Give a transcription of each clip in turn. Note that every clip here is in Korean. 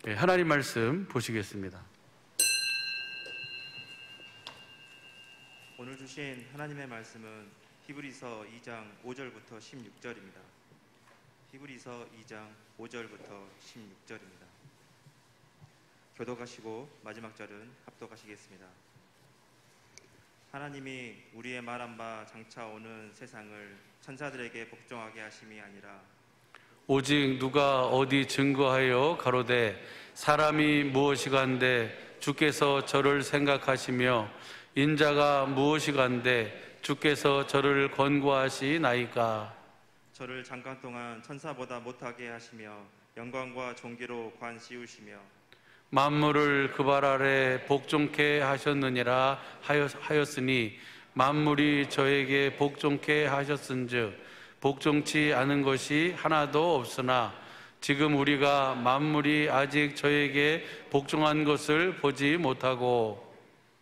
네, 하나님 말씀 보시겠습니다. 오늘 주신 하나님의 말씀은 히브리서 2장 5절부터 16절입니다. 히브리서 2장 5절부터 16절입니다. 교독하시고 마지막 절은 합독하시겠습니다. 하나님이 우리의 말한 바 장차 오는 세상을 천사들에게 복종하게 하심이 아니라 오직 누가 어디 증거하여 가로되 사람이 무엇이간데 주께서 저를 생각하시며 인자가 무엇이간데 주께서 저를 권고하시나이까. 저를 잠깐 동안 천사보다 못하게 하시며 영광과 존귀로 관 씌우시며 만물을 그 발 아래 복종케 하셨느니라 하였으니 만물이 저에게 복종케 하셨은즉 복종치 않은 것이 하나도 없으나 지금 우리가 만물이 아직 저에게 복종한 것을 보지 못하고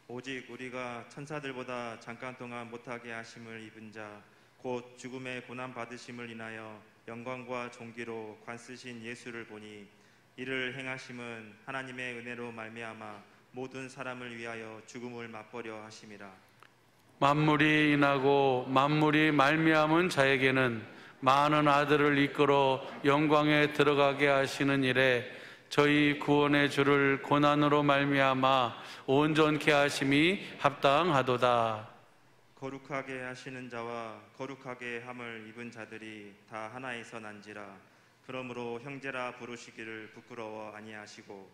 오직 우리가 천사들보다 잠깐 동안 못하게 하심을 입은 자 곧 죽음의 고난 받으심을 인하여 영광과 존귀로 관 쓰신 예수를 보니 이를 행하심은 하나님의 은혜로 말미암아 모든 사람을 위하여 죽음을 맛보려 하심이라. 만물이 인하고 만물이 말미암은 자에게는 많은 아들을 이끌어 영광에 들어가게 하시는 일에 저희 구원의 주를 고난으로 말미암아 온전케 하심이 합당하도다. 거룩하게 하시는 자와 거룩하게 함을 입은 자들이 다 하나에서 난지라. 그러므로 형제라 부르시기를 부끄러워 아니하시고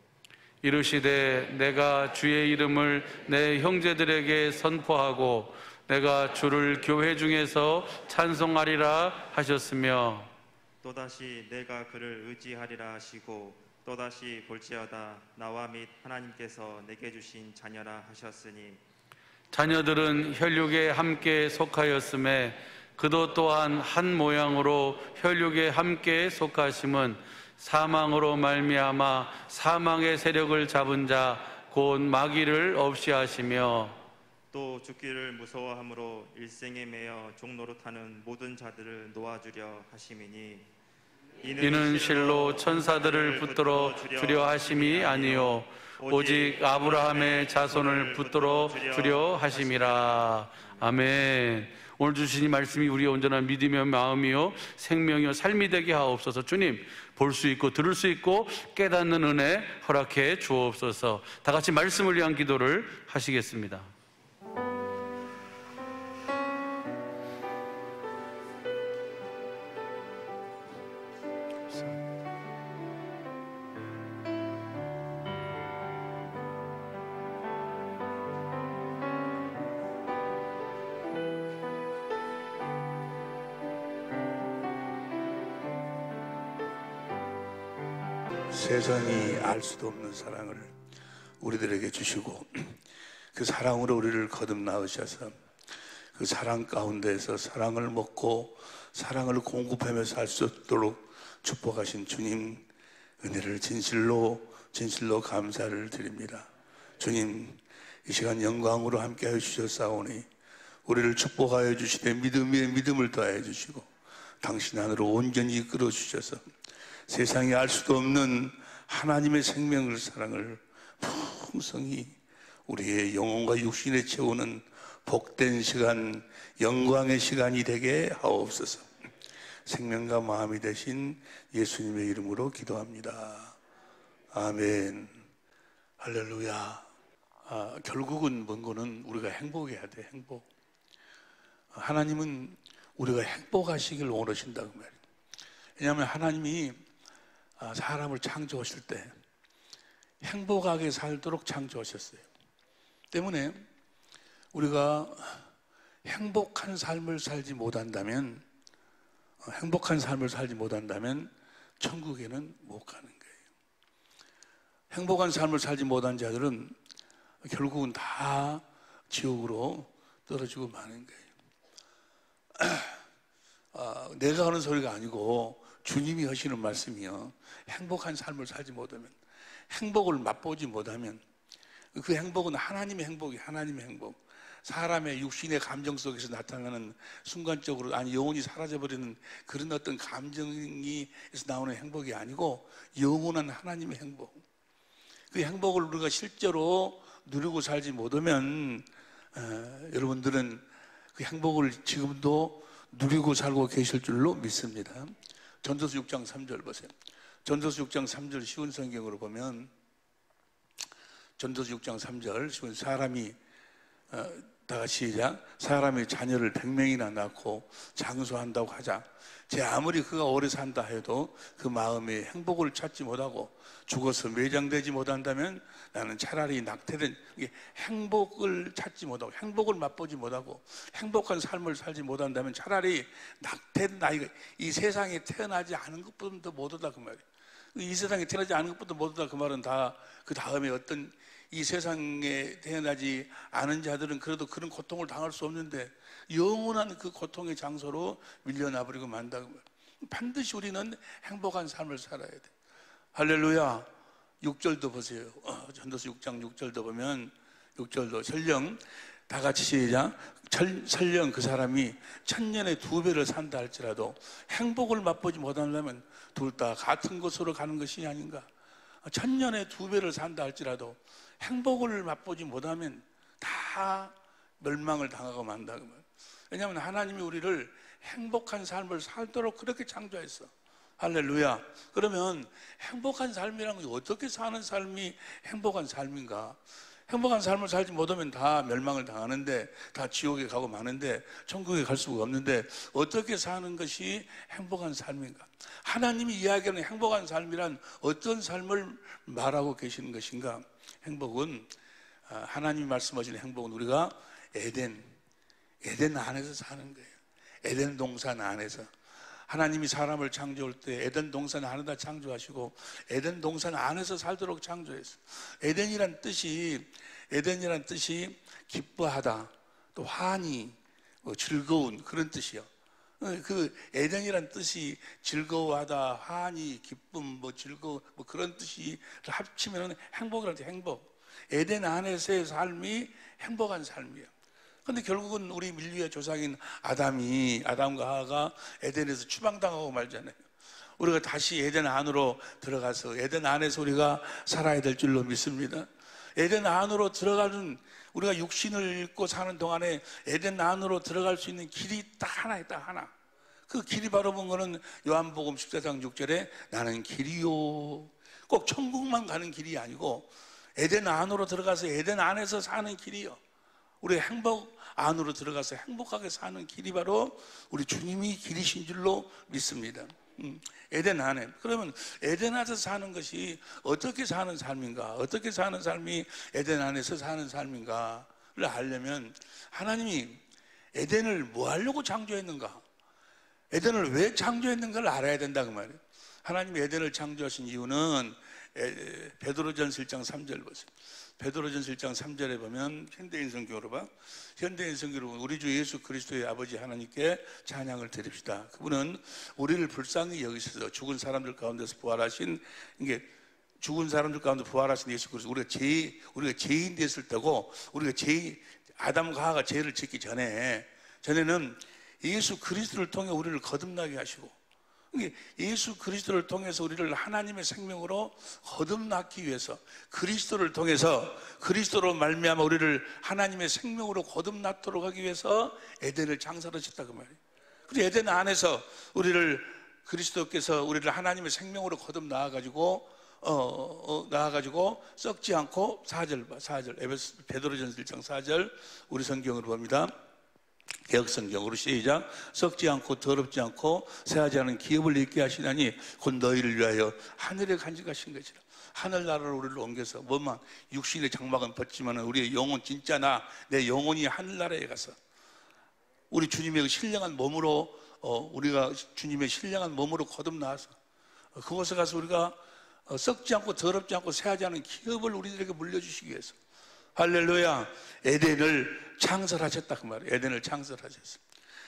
이르시되 내가 주의 이름을 내 형제들에게 선포하고 내가 주를 교회 중에서 찬송하리라 하셨으며 또다시 내가 그를 의지하리라 하시고 또다시 볼지어다 나와 및 하나님께서 내게 주신 자녀라 하셨으니 자녀들은 혈육에 함께 속하였음에 그도 또한 한 모양으로 혈육에 함께 속하심은 사망으로 말미암아 사망의 세력을 잡은 자 곧 마귀를 없이 하시며 또 죽기를 무서워함으로 일생에 매여 종노릇하는 모든 자들을 놓아주려 하심이니 이는 실로 천사들을 붙들어 주려 하심이 아니요 오직 아브라함의 자손을 붙들어 주려 하심이라. 아멘. 오늘 주신 이 말씀이 우리의 온전한 믿음이요 마음이요 생명이요 삶이 되게 하옵소서. 주님, 볼 수 있고 들을 수 있고 깨닫는 은혜 허락해 주옵소서. 다 같이 말씀을 위한 기도를 하시겠습니다. 세상이 알 수도 없는 사랑을 우리들에게 주시고 그 사랑으로 우리를 거듭나으셔서 그 사랑 가운데에서 사랑을 먹고 사랑을 공급하며 살 수 있도록 축복하신 주님 은혜를 진실로 감사를 드립니다. 주님, 이 시간 영광으로 함께하여 주셨사오니 우리를 축복하여 주시되 믿음 위에 믿음을 더하여 주시고 당신 안으로 온전히 이끌어 주셔서 세상이 알 수도 없는 하나님의 생명을 사랑을 풍성히 우리의 영혼과 육신에 채우는 복된 시간, 영광의 시간이 되게 하옵소서. 생명과 마음이 되신 예수님의 이름으로 기도합니다. 아멘. 할렐루야. 결국은 뭔가는 우리가 행복해야 돼. 행복. 하나님은 우리가 행복하시길 원하신다고 말이에요. 왜냐하면 하나님이 사람을 창조하실 때 행복하게 살도록 창조하셨어요. 때문에 우리가 행복한 삶을 살지 못한다면 천국에는 못 가는 거예요. 행복한 삶을 살지 못한 자들은 결국은 다 지옥으로 떨어지고 마는 거예요. 내가 하는 소리가 아니고 주님이 하시는 말씀이요. 행복한 삶을 살지 못하면, 행복을 맛보지 못하면 그 행복은 하나님의 행복이 하나님의 행복. 사람의 육신의 감정 속에서 나타나는 순간적으로 영혼이 사라져버리는 그런 어떤 감정에서 나오는 행복이 아니고 영원한 하나님의 행복. 그 행복을 우리가 실제로 누리고 살지 못하면 여러분들은 그 행복을 지금도 누리고 살고 계실 줄로 믿습니다. 전도서 6장 3절 보세요. 전도서 6장 3절 쉬운 성경으로 보면, 전도서 6장 3절 쉬운, 사람이 다 같이 시작. 사람이 자녀를 100명이나 낳고 장수한다고 하자. 제 아무리 그가 오래 산다 해도 그 마음에 행복을 찾지 못하고 죽어서 매장되지 못한다면 나는 차라리 낙태된, 행복을 찾지 못하고 행복을 맛보지 못하고 행복한 삶을 살지 못한다면 차라리 낙태된 나이가 이 세상에 태어나지 않은 것보다 더 못하다 그 말이에요. 이 세상에 태어나지 않은 것보다 못하다 그 말은 다 그 다음에 어떤 이 세상에 태어나지 않은 자들은 그래도 그런 고통을 당할 수 없는데 영원한 그 고통의 장소로 밀려나버리고 만다. 반드시 우리는 행복한 삶을 살아야 돼. 할렐루야. 6절도 보세요. 전도서 6장 6절도 보면, 6절도 설령 다 같이 시작. 설령 그 사람이 1000년에 2배를 산다 할지라도 행복을 맛보지 못한다면 둘 다 같은 곳으로 가는 것이 아닌가. 1000년에 2배를 산다 할지라도 행복을 맛보지 못하면 다 멸망을 당하고 만다. 왜냐하면 하나님이 우리를 행복한 삶을 살도록 그렇게 창조했어. 할렐루야. 그러면 행복한 삶이란 건 어떻게 사는 삶이 행복한 삶인가? 행복한 삶을 살지 못하면 다 멸망을 당하는데, 다 지옥에 가고 마는데, 천국에 갈 수가 없는데 어떻게 사는 것이 행복한 삶인가? 하나님이 이야기하는 행복한 삶이란 어떤 삶을 말하고 계시는 것인가? 행복은, 하나님이 말씀하시는 행복은 우리가 에덴 안에서 사는 거예요. 에덴 동산 안에서. 하나님이 사람을 창조할 때 에덴 동산 안에다 창조하시고 에덴 동산 안에서 살도록 창조했어요. 에덴이란 뜻이 기뻐하다, 또 환희, 즐거운 그런 뜻이요. 그 에덴이란 뜻이 즐거워하다, 환희, 기쁨, 즐거워, 그런 뜻이 합치면 행복이라는 뜻. 행복. 에덴 안에서의 삶이 행복한 삶이에요. 근데 결국은 우리 인류의 조상인 아담과 하와가 에덴에서 추방당하고 말잖아요. 우리가 다시 에덴 안으로 들어가서 에덴 안에서 우리가 살아야 될 줄로 믿습니다. 에덴 안으로 들어가는, 우리가 육신을 입고 사는 동안에 에덴 안으로 들어갈 수 있는 길이 딱 하나 있다, 하나. 그 길이 바로 본 거는 요한복음 14장 6절에 나는 길이요. 꼭 천국만 가는 길이 아니고 에덴 안으로 들어가서 에덴 안에서 사는 길이요. 우리 행복 안으로 들어가서 행복하게 사는 길이 바로 우리 주님이 길이신 줄로 믿습니다. 에덴 안에. 그러면 에덴 안에서 사는 것이 어떻게 사는 삶인가? 어떻게 사는 삶이 에덴 안에서 사는 삶인가를 알려면 하나님이 에덴을 뭐 하려고 창조했는가? 에덴을 왜 창조했는가를 알아야 된다 그 말이에요. 하나님이 에덴을 창조하신 이유는 베드로전서 1장 3절 보세요. 베드로전서 1장 3절에 보면 현대인 성경으로 봐. 현대인 성경으로 보면 우리 주 예수 그리스도의 아버지 하나님께 찬양을 드립시다. 그분은 우리를 불쌍히 여기셔서 죽은 사람들 가운데서 부활하신, 이게 죽은 사람들 가운데 부활하신 예수 그리스도, 우리가 죄인 됐을 때고, 아담과 하와가 죄를 짓기 전에는 예수 그리스도를 통해 우리를 거듭나게 하시고, 예수 그리스도를 통해서 우리를 하나님의 생명으로 거듭나기 위해서, 그리스도를 통해서, 그리스도로 말미암아 우리를 하나님의 생명으로 거듭나도록 하기 위해서 에덴을 창설하셨다 그 말이에요. 그래서 에덴 안에서 그리스도께서 우리를 하나님의 생명으로 거듭나가지고 썩지 않고, 4절 베드로전서 1장 4절 우리 성경으로 봅니다. 개혁성경으로 시작. 썩지 않고 더럽지 않고 새하지 않은 기업을 있게 하시나니 곧 너희를 위하여 하늘에 간직하신 것이라. 하늘나라로 우리를 옮겨서, 육신의 장막은 벗지만 우리의 영혼, 진짜 내 영혼이 하늘나라에 가서 우리 주님의 신령한 몸으로, 우리가 주님의 신령한 몸으로 거듭나와서 그곳에 가서 우리가 썩지 않고 더럽지 않고 새하지 않은 기업을 우리들에게 물려주시기 위해서, 할렐루야, 에덴을 창설하셨다 그 말이에요. 에덴을 창설하셨어요.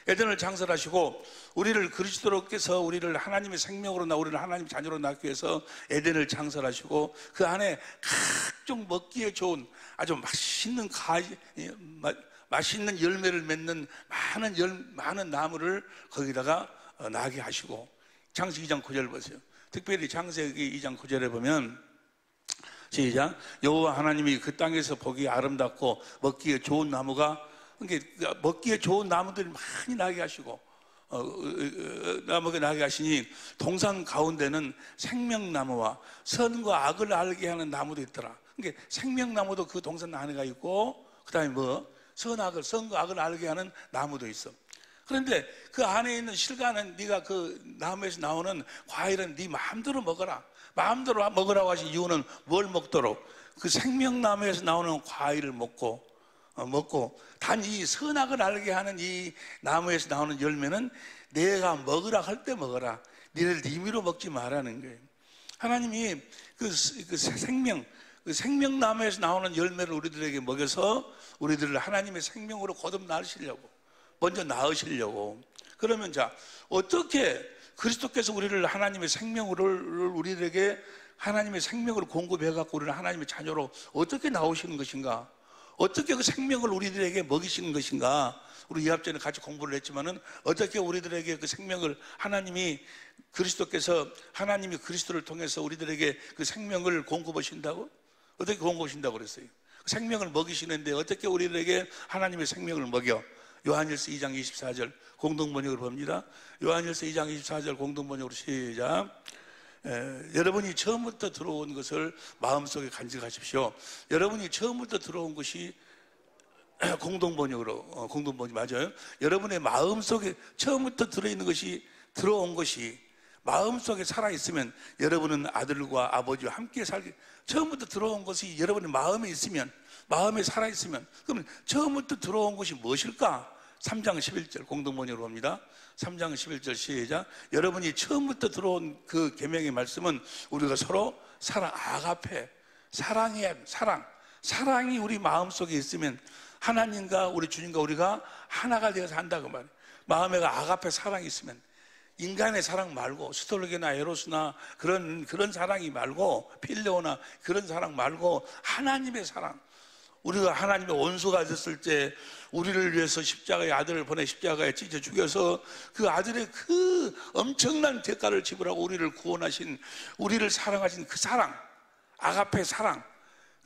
에덴을 창설하시고 우리를 그리스도께서 우리를 하나님의 생명으로 우리를 하나님 자녀로 낳기 위해서 에덴을 창설하시고 그 안에 각종 먹기에 좋은 아주 맛있는 열매를 맺는 많은 나무를 거기다가 나게 하시고, 창세기 2장 9절 보세요. 특별히 창세기 2장 9절에 보면 시작. 여호와 하나님이 그 땅에서 보기 아름답고 먹기에 좋은 나무가, 그러니까 먹기에 좋은 나무들이 많이 나게 하시고 나무가 나게 하시니 동산 가운데는 생명나무와 선과 악을 알게 하는 나무도 있더라. 그러니까 생명나무도 그 동산 안에가 있고, 그 다음에 뭐 선과 악을 알게 하는 나무도 있어. 그런데 그 안에 있는 실과는, 네가 그 나무에서 나오는 과일은 네 마음대로 먹어라. 마음대로 먹으라고 하신 이유는 뭘 먹도록? 그 생명나무에서 나오는 과일을 먹고 단 이 선악을 알게 하는 이 나무에서 나오는 열매는 내가 먹으라 할 때 먹어라. 니를 임의로 먹지 말라는 거예요. 하나님이 그 생명나무에서 나오는 열매를 우리들에게 먹여서 우리들을 하나님의 생명으로 거듭나시려고, 먼저 낳으시려고. 그러면 자, 어떻게 그리스도께서 우리를 하나님의 생명으로, 우리들에게 하나님의 생명을 공급해 갖고 우리를 하나님의 자녀로 어떻게 나오시는 것인가? 어떻게 그 생명을 우리들에게 먹이시는 것인가? 우리 이합 전에 같이 공부를 했지만은, 어떻게 우리들에게 그 생명을 하나님이 그리스도를 통해서 우리들에게 그 생명을 공급하신다고? 어떻게 공급하신다고 그랬어요? 생명을 먹이시는데 어떻게 우리들에게 하나님의 생명을 먹여? 요한일서 2장 24절 공동번역으로 봅니다. 요한일서 2장 24절 공동번역으로 시작. 여러분이 처음부터 들어온 것을 마음속에 간직하십시오. 여러분이 처음부터 들어온 것이 공동번역 맞아요. 여러분의 마음속에 처음부터 들어있는 것이, 들어온 것이 마음속에 살아있으면 여러분은 아들과 아버지와 함께 살게. 처음부터 들어온 것이 여러분의 마음에 있으면, 마음에 살아있으면, 그러면 처음부터 들어온 것이 무엇일까? 3장 11절 공동번역으로 봅니다. 3장 11절 시작. 여러분이 처음부터 들어온 그 계명의 말씀은 우리가 서로 아가페, 사랑이 우리 마음속에 있으면 하나님과 우리 주님과 우리가 하나가 되어서 한다고 말이에요. 마음에 아가페 사랑이 있으면, 인간의 사랑 말고 스톨르게나 에로스나 그런 사랑이 말고, 필레오나 그런 사랑 말고 하나님의 사랑. 우리가 하나님의 원수가 됐을 때 우리를 위해서 십자가의 아들을 보내 십자가에 찢어 죽여서 그 아들의 그 엄청난 대가를 지불하고 우리를 구원하신, 우리를 사랑하신 그 사랑, 아가페 사랑,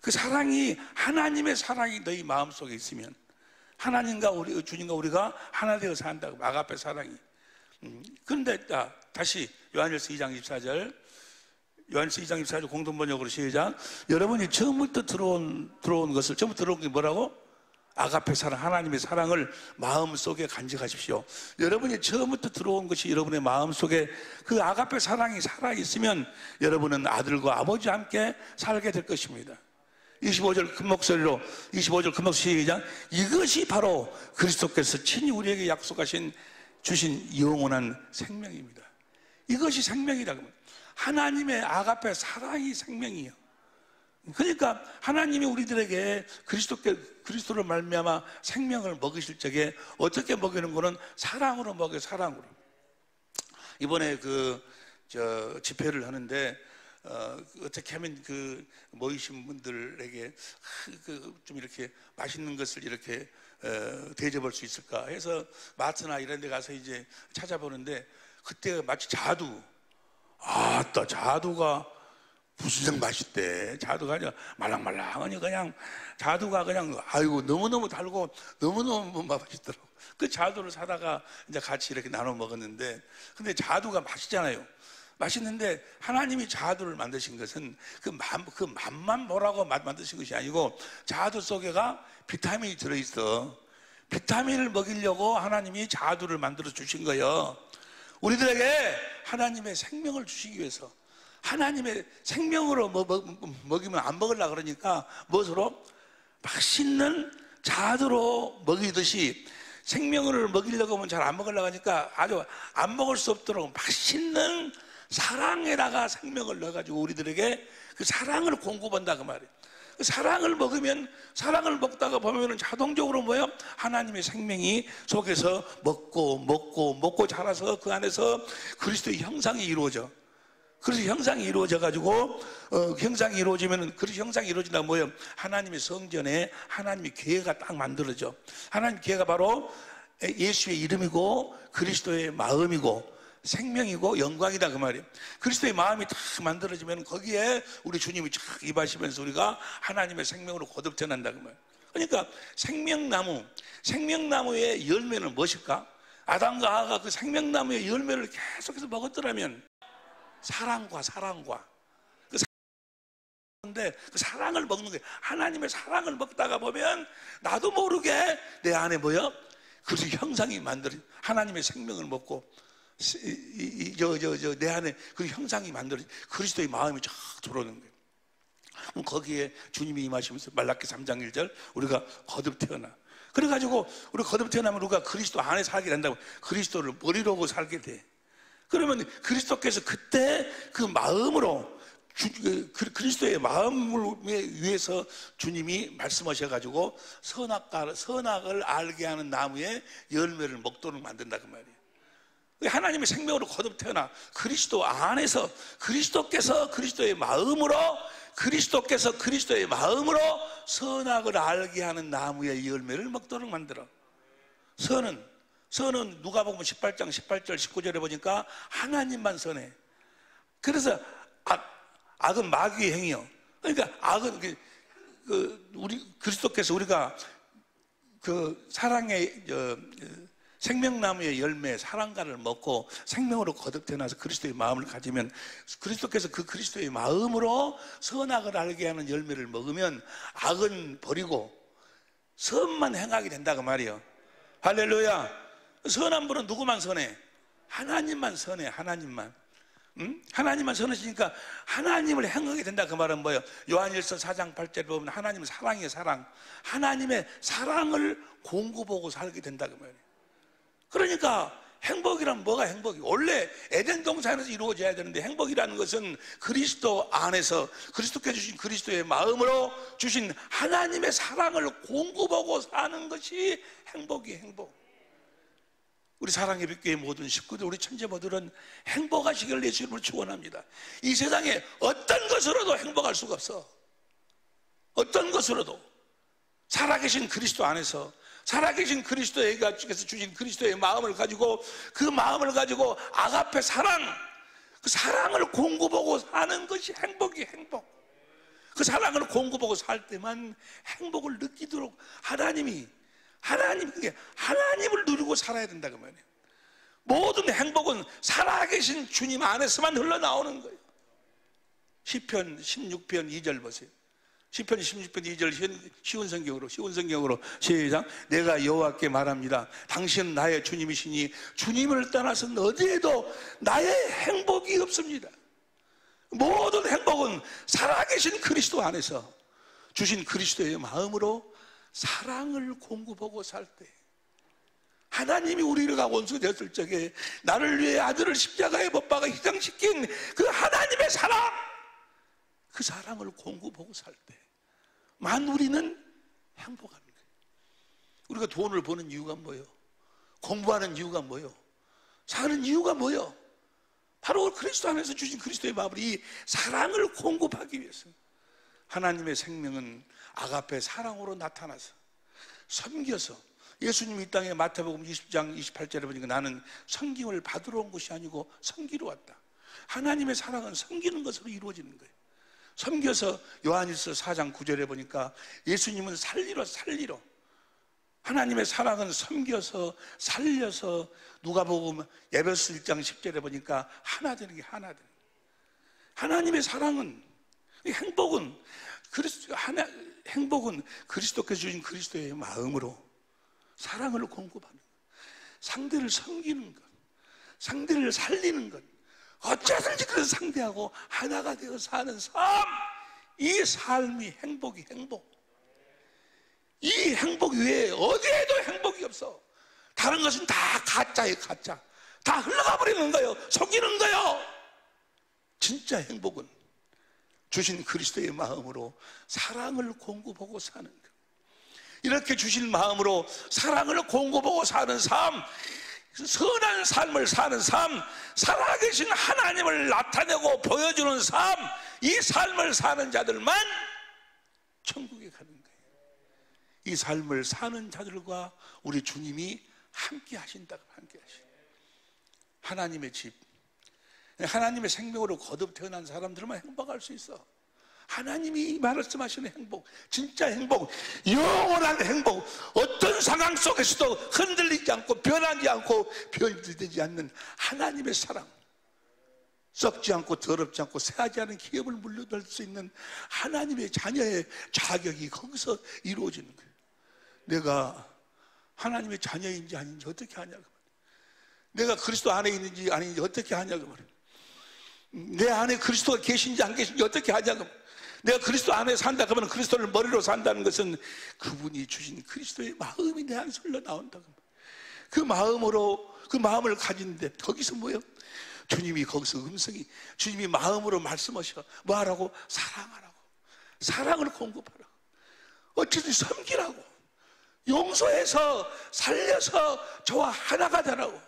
그 사랑이, 하나님의 사랑이 너희 마음속에 있으면 하나님과 우리 주님과 우리가 하나 되어 산다고. 아가페 사랑이. 그런데 다시 요한일서 2장 24절 요한일서 2장 24절 공동번역으로 시작. 여러분이 처음부터 들어온 것을, 처음부터 들어온 게 뭐라고? 아가페 사랑, 하나님의 사랑을 마음속에 간직하십시오. 여러분이 처음부터 들어온 것이 여러분의 마음속에 그 아가페 사랑이 살아있으면 여러분은 아들과 아버지와 함께 살게 될 것입니다. 25절 큰 목소리로, 25절 큰 목소리 시작. 이것이 바로 그리스도께서 친히 우리에게 주신 영원한 생명입니다. 이것이 생명이라고. 하나님의 아가페 사랑이 생명이에요. 그러니까 하나님이 우리들에게 그리스도를 말미암아 생명을 먹이실 적에 어떻게 먹이는 거는 사랑으로 먹여요. 사랑으로. 이번에 집회를 하는데 어떻게 하면 모이신 분들에게 좀 이렇게 맛있는 것을 이렇게 대접할 수 있을까 해서 마트나 이런 데 가서 이제 찾아보는데, 그때 마치 자두가 무슨 맛있대. 자두가 그냥 말랑말랑하니 그냥 자두가 그냥 너무너무 달고 너무너무 맛있더라고. 그 자두를 사다가 이제 같이 이렇게 나눠 먹었는데, 근데 자두가 맛있잖아요. 맛있는데 하나님이 자두를 만드신 것은 그 맛만 보라고 만드신 것이 아니고, 자두 속에가 비타민이 들어있어. 비타민을 먹이려고 하나님이 자두를 만들어 주신 거예요. 우리들에게 하나님의 생명을 주시기 위해서. 하나님의 생명으로 먹이면 안 먹으려고 그러니까 무엇으로? 맛있는 자두로 먹이듯이 생명을 먹이려고 하면 잘 안 먹으려고 하니까 아주 안 먹을 수 없도록 맛있는 사랑에다가 생명을 넣어가지고 우리들에게 그 사랑을 공급한다 그 말이에요. 그 사랑을 먹다가 보면 자동적으로 뭐예요? 하나님의 생명이 속에서 먹고 자라서 그 안에서 그리스도의 형상이 이루어져. 그래서 형상이 이루어져가지고 형상이 이루어지면, 그래서 형상이 이루어진다면 뭐예요? 하나님의 성전에 하나님의 교회가 딱 만들어져. 하나님 교회가 바로 예수의 이름이고 그리스도의 마음이고 생명이고 영광이다 그 말이에요. 그리스도의 마음이 다 만들어지면 거기에 우리 주님이 쫙 임하시면서 우리가 하나님의 생명으로 거듭 태어난다 그 말이에요. 그러니까 생명나무의 열매는 무엇일까? 아담과 하와가 그 생명나무의 열매를 계속해서 먹었더라면 사랑과 근데 그 사랑을 먹는 거예요. 하나님의 사랑을 먹다가 보면 나도 모르게 내 안에 뭐요? 그리스도 형상이 만들어. 하나님의 생명을 먹고 내 안에 그 형상이 만들어. 그리스도의 마음이 쫙 들어오는 거예요. 그럼 거기에 주님이 임하시면서 말라기 3장 1절 우리가 거듭 태어나. 그래가지고 우리가 거듭 태어나면 우리가 그리스도 안에 살게 된다고. 그리스도를 머리로 하고 살게 돼. 그러면 그리스도께서 그때 그 마음으로 그리스도의 마음을 위해서 주님이 말씀하셔가지고 선악을 알게 하는 나무의 열매를 먹도록 만든다 그 말이에요. 하나님의 생명으로 거듭 태어나 그리스도 안에서 그리스도께서 그리스도의 마음으로 선악을 알게 하는 나무의 열매를 먹도록 만들어. 선은 누가복음 18장 18절 19절에 보니까 하나님만 선해. 그래서 악은 마귀의 행위요. 그러니까 악은 우리 그리스도께서 우리가 그 사랑의 생명나무의 열매 사랑과를 먹고 생명으로 거듭 태어나서 그리스도의 마음을 가지면 그리스도께서 그 그리스도의 마음으로 선악을 알게 하는 열매를 먹으면 악은 버리고 선만 행하게 된다 그 말이에요. 할렐루야. 선한 분은 누구만 선해? 하나님만 선해. 하나님만 선하시니까 하나님을 행하게 된다 그 말은 뭐예요? 요한일서 4장 8절에 보면 하나님은 사랑이에요. 사랑. 하나님의 사랑을 공급하고 살게 된다 그 말이에요. 그러니까 행복이란 뭐가 행복이? 원래 에덴 동산에서 이루어져야 되는데 행복이라는 것은 그리스도 안에서 그리스도께 주신 그리스도의 마음으로 주신 하나님의 사랑을 공급하고 사는 것이 행복이에요. 행복. 우리 사랑의 빛교회 모든 식구들, 우리 천재모들은 행복하시기를 예수 이름으로 축원합니다. 이 세상에 어떤 것으로도 행복할 수가 없어. 어떤 것으로도 살아계신 그리스도 안에서 살아계신 그리스도에게 주신 그리스도의 마음을 가지고 그 마음을 가지고 아가페 사랑, 그 사랑을 공급하고 사는 것이 행복이 행복. 그 사랑을 공급하고 살 때만 행복을 느끼도록 하나님을 누리고 살아야 된다 그 말이에요. 모든 행복은 살아계신 주님 안에서만 흘러나오는 거예요. 시편 16편 2절 보세요. 시편 16편 2절 쉬운 성경으로 시작. 내가 여호와께 말합니다. 당신은 나의 주님이시니 주님을 떠나서는 어디에도 나의 행복이 없습니다. 모든 행복은 살아계신 그리스도 안에서 주신 그리스도의 마음으로 사랑을 공급하고 살 때, 하나님이 우리가 원수 되었을 적에 나를 위해 아들을 십자가에 못 박아 희생시킨 그 하나님의 사랑, 그 사랑을 공급하고 살 때만 우리는 행복하는 거예요. 우리가 돈을 버는 이유가 뭐예요? 공부하는 이유가 뭐예요? 사는 이유가 뭐예요? 바로 그리스도 안에서 주신 그리스도의 마음으로 이 사랑을 공급하기 위해서. 하나님의 생명은 아가페 사랑으로 나타나서 섬겨서, 예수님이 이 땅에 마태복음 20장 28절에 보니까 나는 섬김을 받으러 온 것이 아니고 섬기러 왔다. 하나님의 사랑은 섬기는 것으로 이루어지는 거예요. 섬겨서 요한일서 4장 9절에 보니까 예수님은 살리러 하나님의 사랑은 섬겨서 살려서 누가복음 에베소 1장 10절에 보니까 하나 되는 게 하나 되는 거예요. 하나님의 사랑은, 행복은 그리스도께서 주신 그리스도의 마음으로 사랑을 공급하는 것, 상대를 섬기는 것, 상대를 살리는 것, 어쩌든지 그래서 상대하고 하나가 되어 사는 삶, 이 삶이 행복이 행복. 이 행복 외에 어디에도 행복이 없어. 다른 것은 다 가짜예요. 가짜. 다 흘러가 버리는 거예요. 속이는 거예요. 진짜 행복은 주신 그리스도의 마음으로 사랑을 공급하고 사는 것. 이렇게 주신 마음으로 사랑을 공급하고 사는 삶, 선한 삶을 사는 삶, 살아계신 하나님을 나타내고 보여주는 삶, 이 삶을 사는 자들만 천국에 가는 거예요. 이 삶을 사는 자들과 우리 주님이 함께 하신다고. 함께 하신다. 하나님의 집, 하나님의 생명으로 거듭 태어난 사람들만 행복할 수 있어. 하나님이 말씀하시는 행복, 진짜 행복, 영원한 행복, 어떤 상황 속에서도 흔들리지 않고 변하지 않고 변질되지 않는 하나님의 사랑, 썩지 않고 더럽지 않고 새하지 않은 기업을 물려줄 수 있는 하나님의 자녀의 자격이 거기서 이루어지는 거예요. 내가 하나님의 자녀인지 아닌지 어떻게 하냐고, 내가 그리스도 안에 있는지 아닌지 어떻게 하냐고 말이에요. 내 안에 그리스도가 계신지 안 계신지 어떻게 하냐고. 내가 그리스도 안에 산다 그러면 그리스도를 머리로 산다는 것은 그분이 주신 그리스도의 마음이 내 안에서 흘러나온다고. 그 마음으로, 그 마음을 가지는데 거기서 뭐예요? 주님이 거기서 음성이, 주님이 마음으로 말씀하셔. 뭐 하라고? 사랑하라고, 사랑을 공급하라고, 어쨌든 섬기라고, 용서해서 살려서 저와 하나가 되라고.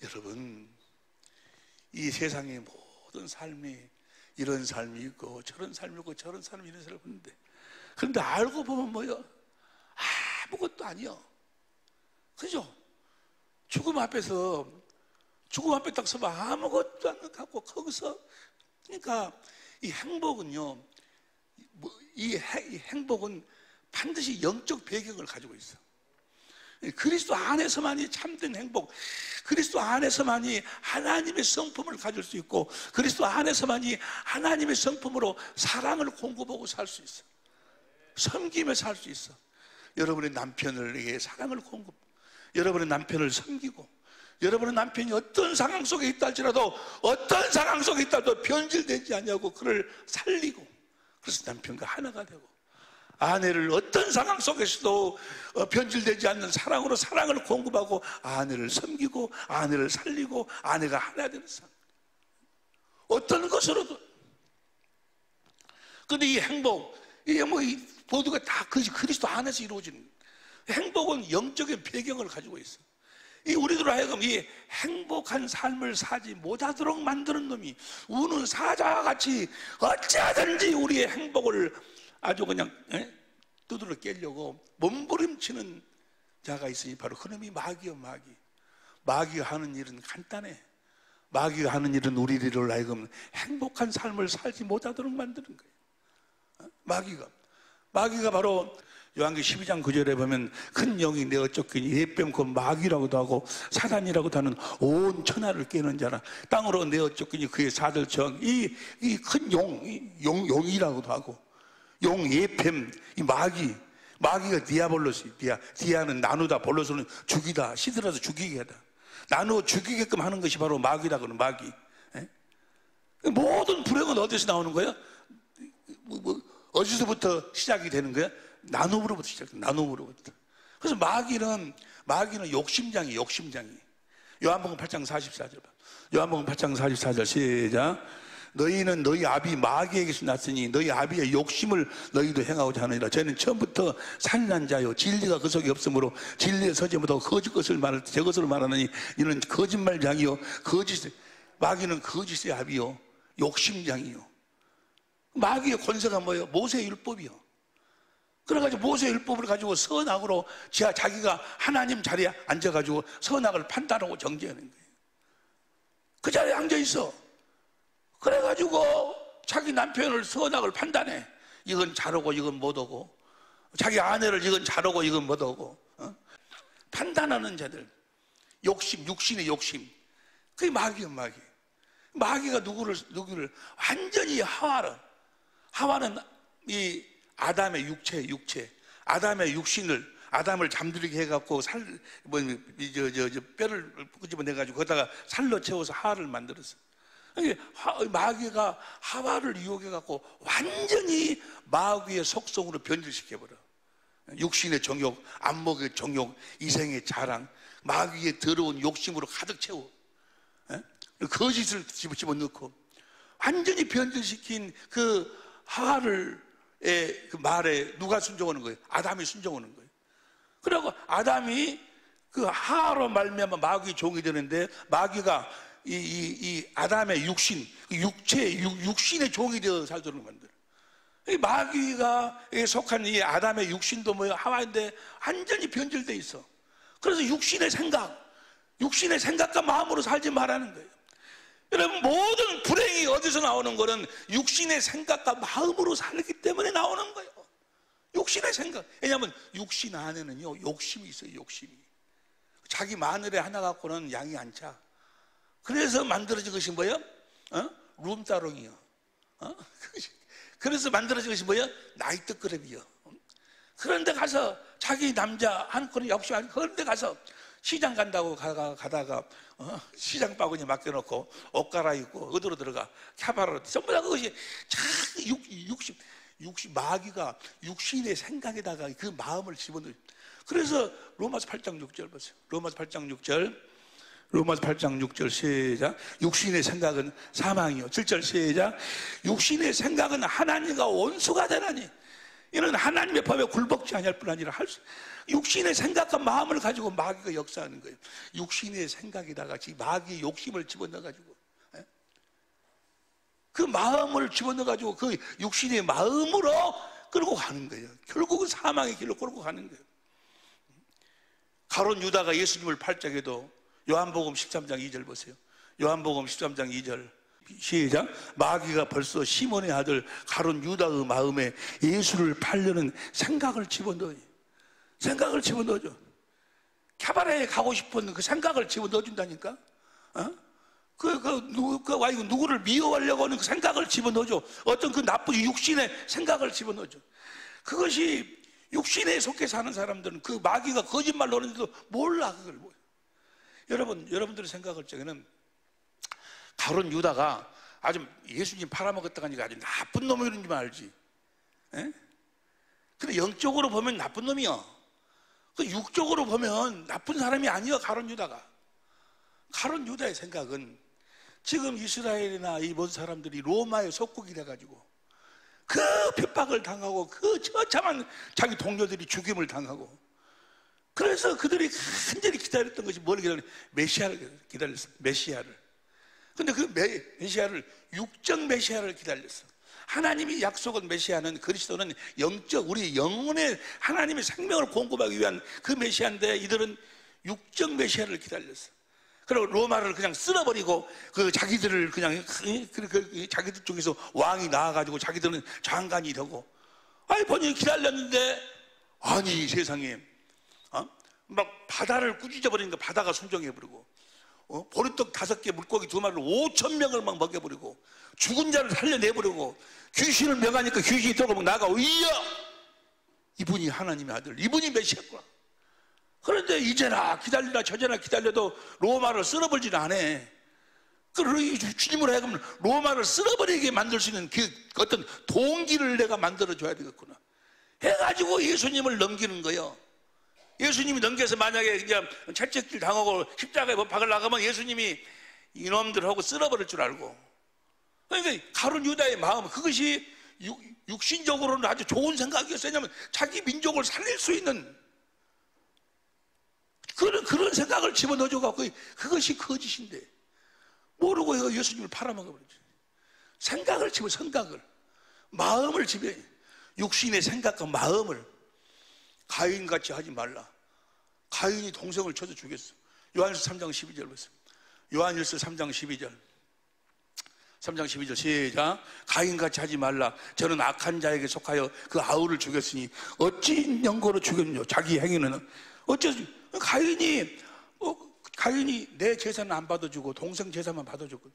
여러분, 이 세상의 모든 삶이 이런 삶이 있고 저런 삶이 있고 저런 삶이 이런 삶이 있는데, 그런데 알고 보면 뭐요? 아무것도 아니요. 그죠? 죽음 앞에 딱 서면 아무것도 안 갖고 거기서, 그러니까 이 행복은요, 이 행복은 반드시 영적 배경을 가지고 있어. 그리스도 안에서만이 참된 행복, 그리스도 안에서만이 하나님의 성품을 가질 수 있고, 그리스도 안에서만이 하나님의 성품으로 사랑을 공급하고 살 수 있어. 섬기며 살 수 있어. 여러분의 남편에게 사랑을 공급, 여러분의 남편을 섬기고, 여러분의 남편이 어떤 상황 속에 있다 할지라도, 어떤 상황 속에 있다 할지라도 변질되지 않냐고 그를 살리고, 그래서 남편과 하나가 되고, 아내를 어떤 상황 속에서도 변질되지 않는 사랑으로 사랑을 공급하고, 아내를 섬기고 아내를 살리고 아내가 하나 되는 삶, 어떤 것으로도. 그런데 이 행복, 이게 뭐 모두가 다 그리스도 안에서 이루어지는, 행복은 영적인 배경을 가지고 있어. 이 우리들 하여금 이 행복한 삶을 사지 못하도록 만드는 놈이, 우는 사자와 같이 어찌하든지 우리의 행복을 아주 그냥 두드러 깨려고 몸부림치는 자가 있으니 바로 그놈이 마귀요, 마귀. 마귀가 하는 일은 간단해. 마귀가 하는 일은 우리를 하여금 행복한 삶을 살지 못하도록 만드는 거예요. 마귀가 바로 요한계시록 12장 9절에 보면 큰 영이 내어 쫓기니 예뱀 마귀라고도 하고 사단이라고도 하는 온 천하를 깨는 자라, 땅으로 내어 쫓기니 그의 사들 정, 이 큰 용이라고도 하고, 용 예뱀, 이 마귀가 디아볼로스, 디아는 나누다, 볼로스는 죽이다, 시들어서 죽이게 하다, 나누어 죽이게끔 하는 것이 바로 마귀다. 그는 마귀. 모든 불행은 어디서 나오는 거야? 어디서부터 시작이 되는 거야? 나눔으로부터 시작돼. 나눔으로부터. 그래서 마귀는 욕심장이. 요한복음 8장 44절. 요한복음 8장 44절 시작. 너희는 너희 아비 마귀에게서 났으니 너희 아비의 욕심을 너희도 행하고자 하느니라. 저희는 처음부터 산난 자요, 진리가 그 속에 없으므로 진리에 서지 못하고 거짓 것을 말할 때 저것을 말하느니 이는 거짓말장이요, 마귀는 거짓의 아비요, 욕심장이요. 마귀의 권세가 뭐예요? 모세의 율법이요. 그래가지고 모세의 율법을 가지고 선악으로 자기가 하나님 자리에 앉아가지고 선악을 판단하고 정죄하는 거예요. 그 자리에 앉아있어. 그래가지고 자기 남편을 선악을 판단해. 이건 잘하고 이건 못하고, 자기 아내를 이건 잘하고 이건 못하고, 판단하는 자들, 욕심, 육신의 욕심. 그게 마귀야, 마귀. 마귀가 누구를 완전히 하와는 이 아담의 육체, 아담의 육신을, 아담을 잠들게 해갖고 뼈를 끄집어내가지고 거기다가 살로 채워서 하와를 만들었어. 마귀가 하와를 이용해갖고 완전히 마귀의 속성으로 변질시켜버려. 육신의 정욕, 안목의 정욕, 이생의 자랑, 마귀의 더러운 욕심으로 가득 채워. 거짓을 집어넣고 완전히 변질시킨 그 하와를 그 말에 누가 순종하는 거예요? 아담이 순종하는 거예요. 그리고 아담이 그 하와로 말미암아 마귀의 종이 되는데, 마귀가 이 아담의 육신의 종이 되어 살도록 만들어. 이 마귀가 속한 이 아담의 육신도 뭐예요? 하와인데 완전히 변질돼 있어. 그래서 육신의 생각, 육신의 생각과 마음으로 살지 말라는 거예요. 여러분, 모든 불행이 어디서 나오는 거는 육신의 생각과 마음으로 살기 때문에 나오는 거예요. 육신의 생각. 왜냐하면 육신 안에는요, 욕심이 있어요. 욕심이. 자기 마늘에 하나 갖고는 양이 안 차. 그래서 만들어진 것이 뭐예요? 룸따롱이요. 그래서 만들어진 것이 뭐예요? 나이트클럽이요. 그런데 가서 자기 남자 한 건은 역시 그런데 가서 시장 간다고 가다가 시장 바구니 맡겨놓고 옷 갈아입고 어디로 들어가? 캬바로. 전부 다 그것이 마귀가 육신의 생각에다가 그 마음을 집어넣어요. 그래서 로마서 8장 6절 보세요. 로마서 8장 6절 시작. 육신의 생각은 사망이요. 7절 시작. 육신의 생각은 하나님과 원수가 되나니 이는 하나님의 법에 굴복지 아니할 뿐 아니라 육신의 생각과 마음을 가지고 마귀가 역사하는 거예요. 육신의 생각에다가 마귀의 욕심을 집어넣어가지고 그 마음을 집어넣어가지고 그 육신의 마음으로 끌고 가는 거예요. 결국은 사망의 길로 끌고 가는 거예요. 가룟 유다가 예수님을 팔자에도 요한복음 13장 2절 보세요. 요한복음 13장 2절 시작. 마귀가 벌써 시몬의 아들 가룟 유다의 마음에 예수를 팔려는 생각을 집어넣어요. 생각을 집어넣어줘. 캬바레에 가고 싶은 그 생각을 집어넣어준다니까. 누구를 미워하려고 하는 그 생각을 집어넣어줘. 어떤 그 나쁜 육신의 생각을 집어넣어줘. 그것이 육신에 속해 사는 사람들은 그 마귀가 거짓말로 하는데도 몰라. 그걸 몰라. 여러분들의 생각할 적에는 가룟 유다가 아주 예수님 팔아먹었다가 하니까 아주 나쁜 놈이라는 줄 알지. 근데 영적으로 보면 나쁜 놈이야. 그 육적으로 보면 나쁜 사람이 아니야. 가룟 유다가. 가룟 유다의 생각은 지금 이스라엘이나 이 모든 사람들이 로마의 속국이 돼가지고 그 핍박을 당하고 그 처참한 자기 동료들이 죽임을 당하고 그래서 그들이 간절히 기다렸던 것이 뭘 기다렸냐? 메시아를 기다렸어. 메시아를. 근데 그 메시아를 육적 메시아를 기다렸어. 하나님이 약속한 메시아는 그리스도는 영적 우리 영혼의 하나님의 생명을 공급하기 위한 그 메시아인데 이들은 육적 메시아를 기다렸어. 그리고 로마를 그냥 쓸어버리고 그 자기들을 그냥 자기들 중에서 왕이 나와가지고 자기들은 장관이 되고 아니 본인이 기다렸는데 아니 세상에 막 바다를 꾸짖어 버리니까 바다가 순종해버리고 보리떡 5개 물고기 2마리로 5,000명을 막 먹여버리고 죽은 자를 살려내버리고 귀신을 명하니까 귀신이 들어오면 나가 이야 이분이 하나님의 아들 이분이 메시아구나. 그런데 이제나 기다리라 저제나 기다려도 로마를 쓸어버리지는 않아. 그 주님을 하여금 로마를 쓸어버리게 만들 수 있는 그 어떤 동기를 내가 만들어줘야 되겠구나 해가지고 예수님을 넘기는 거예요. 예수님이 넘겨서 만약에 이제 채찍질 당하고 십자가에 못 박을 나가면 예수님이 이놈들하고 쓸어버릴 줄 알고. 그러니까 가룟 유다의 마음 그것이 육신적으로는 아주 좋은 생각이었어요. 왜냐하면 자기 민족을 살릴 수 있는 그런 생각을 집어넣어줘갖고 그것이 거짓인데 모르고 예수님을 팔아먹어버렸죠. 생각을 마음을 지배 육신의 생각과 마음을 가인같이 하지 말라. 가인이 동생을 쳐서 죽였어. 요한일서 3장 12절 보세요. 요한일서 3장 12절 3장 12절 시작. 가인같이 하지 말라. 저는 악한 자에게 속하여 그 아우를 죽였으니 어찌 연고로 죽였느냐. 자기 행위는 어째서 가인이 내 재산은 안 받아주고 동생 재산만 받아줬거든.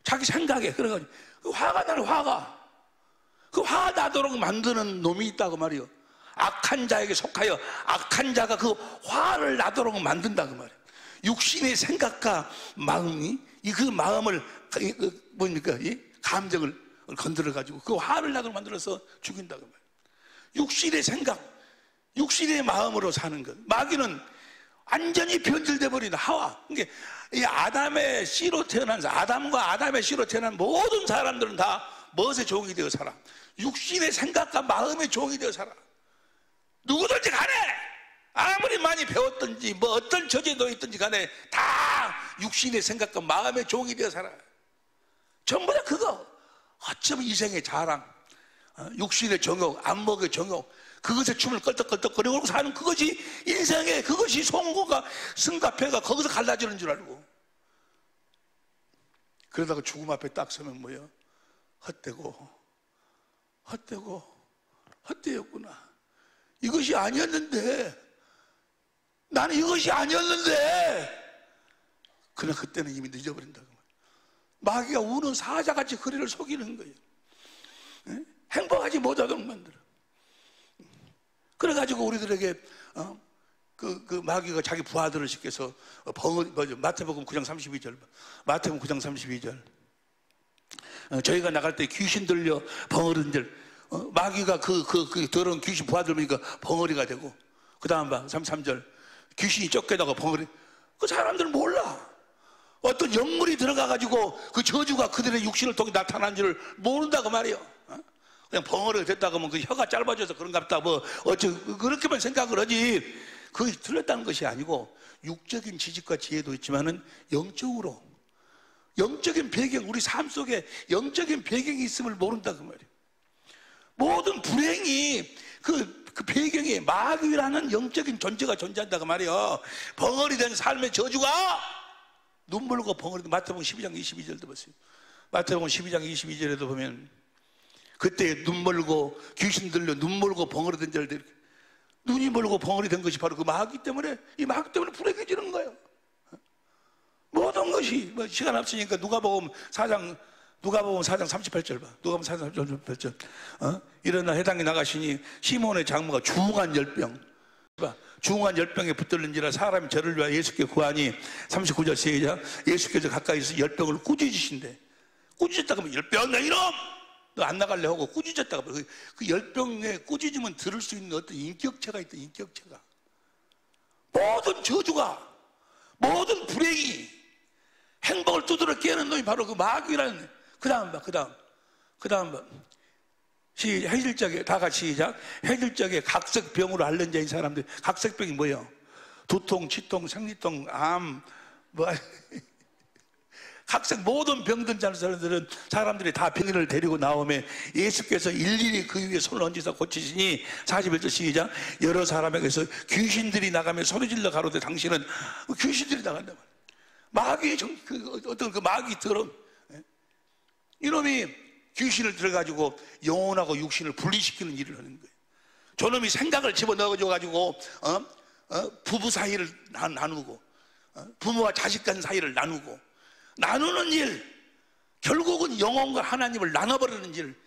자기 생각에 그래가지고 그 화가 나는 그 화 나도록 만드는 놈이 있다고 말이요. 악한 자에게 속하여 악한 자가 그 화를 나도록 만든다 그 말이에요. 육신의 생각과 마음이 그 마음을 뭡니까 이 감정을 건드려 가지고 그 화를 나도록 만들어서 죽인다 그 말이에요. 육신의 생각, 육신의 마음으로 사는 것. 마귀는 완전히 변질돼 버린 하와. 그러니까 이 아담의 씨로 태어난 아담과 아담의 씨로 태어난 모든 사람들은 다 무엇의 종이 되어 살아? 육신의 생각과 마음의 종이 되어 살아. 누구든지 간에 아무리 많이 배웠든지 뭐 어떤 처지에 놓여 있든지 간에 다 육신의 생각과 마음의 종이 되어 살아. 전부 다 그거. 어쩌면 이생의 자랑, 육신의 정욕, 안목의 정욕, 그것에 춤을 껄떡껄떡거리고 사는 그것이 인생의, 그것이 송구가 승과 패가 거기서 갈라지는 줄 알고, 그러다가 죽음 앞에 딱 서면 뭐예요? 헛되었구나. 이것이 아니었는데, 나는 이것이 아니었는데. 그러나 그때는 이미 늦어버린다고. 마귀가 우는 사자같이 그리를 속이는 거예요. 네? 행복하지 못하도록 만들어. 그래가지고 우리들에게 그 마귀가 자기 부하들을 시켜서 마태복음 9장 32절, 마태복음 9장 32절, 저희가 나갈 때 귀신 들려 벙어리들, 마귀가 그 더러운 귀신 부하들 보니까 벙어리가 되고, 그 다음 봐 33절, 귀신이 쫓겨나고 벙어리. 그 사람들은 몰라. 어떤 영물이 들어가가지고 그 저주가 그들의 육신을 통해 나타난 줄을 모른다고 말이에요. 그냥 벙어리가 됐다고 하면 그 혀가 짧아져서 그런가 보다, 그렇게만 생각을 하지. 그게 틀렸다는 것이 아니고, 육적인 지식과 지혜도 있지만은 영적으로, 영적인 배경, 우리 삶 속에 영적인 배경이 있음을 모른다고 말이에요. 모든 불행이 그 배경에 마귀라는 영적인 존재가 존재한다고 말이에요. 벙어리 된 삶의 저주가 눈물고 벙어리, 마태복음 12장 22절도 보세요. 마태복음 12장 22절에도 보면, 그때 눈 멀고 귀신 들려 눈 멀고 벙어리 된 자를 이렇게, 눈이 멀고 벙어리 된 것이 바로 그 마귀 때문에, 이 마귀 때문에 불행해지는 거예요. 모든 것이, 시간 없으니까 누가복음 4장 38절 봐. 누가복음 4장 38절. 일어나 해당에 나가시니 시몬의 장모가 중한 열병, 중한 열병에 붙들린지라 사람이 저를 위하여 예수께 구하니, 39절 시작, 예수께서 가까이서 열병을 꾸짖으신대. 꾸짖었다고 하면 열병 나 이놈! 너 안 나갈래 하고 꾸짖었다고. 그 열병에 꾸짖으면 들을 수 있는 어떤 인격체가 있다. 인격체가. 모든 저주가, 모든 불행이, 행복을 두드러 깨는 놈이 바로 그 마귀라는. 그 다음 봐. 해질적에 다 같이 시작. 해질적에 각색병으로 앓는 자인 사람들. 각색병이 뭐예요? 두통, 치통, 생리통, 암, 각색 모든 병든 사람들이 다 병인을 데리고 나오면 예수께서 일일이 그 위에 손을 얹으사 고치시니, 41절 시작, 여러 사람에게서 귀신들이 나가며 소리질러 가로되 당신은, 귀신들이 나간다 말이야. 마귀의 어떤 그 마귀 더러운 이놈이 귀신을 들어가지고 영혼하고 육신을 분리시키는 일을 하는 거예요. 저놈이 생각을 집어넣어줘가지고 부부 사이를 나누고, 부모와 자식 간 사이를 나누는 일, 결국은 영혼과 하나님을 나눠버리는 일,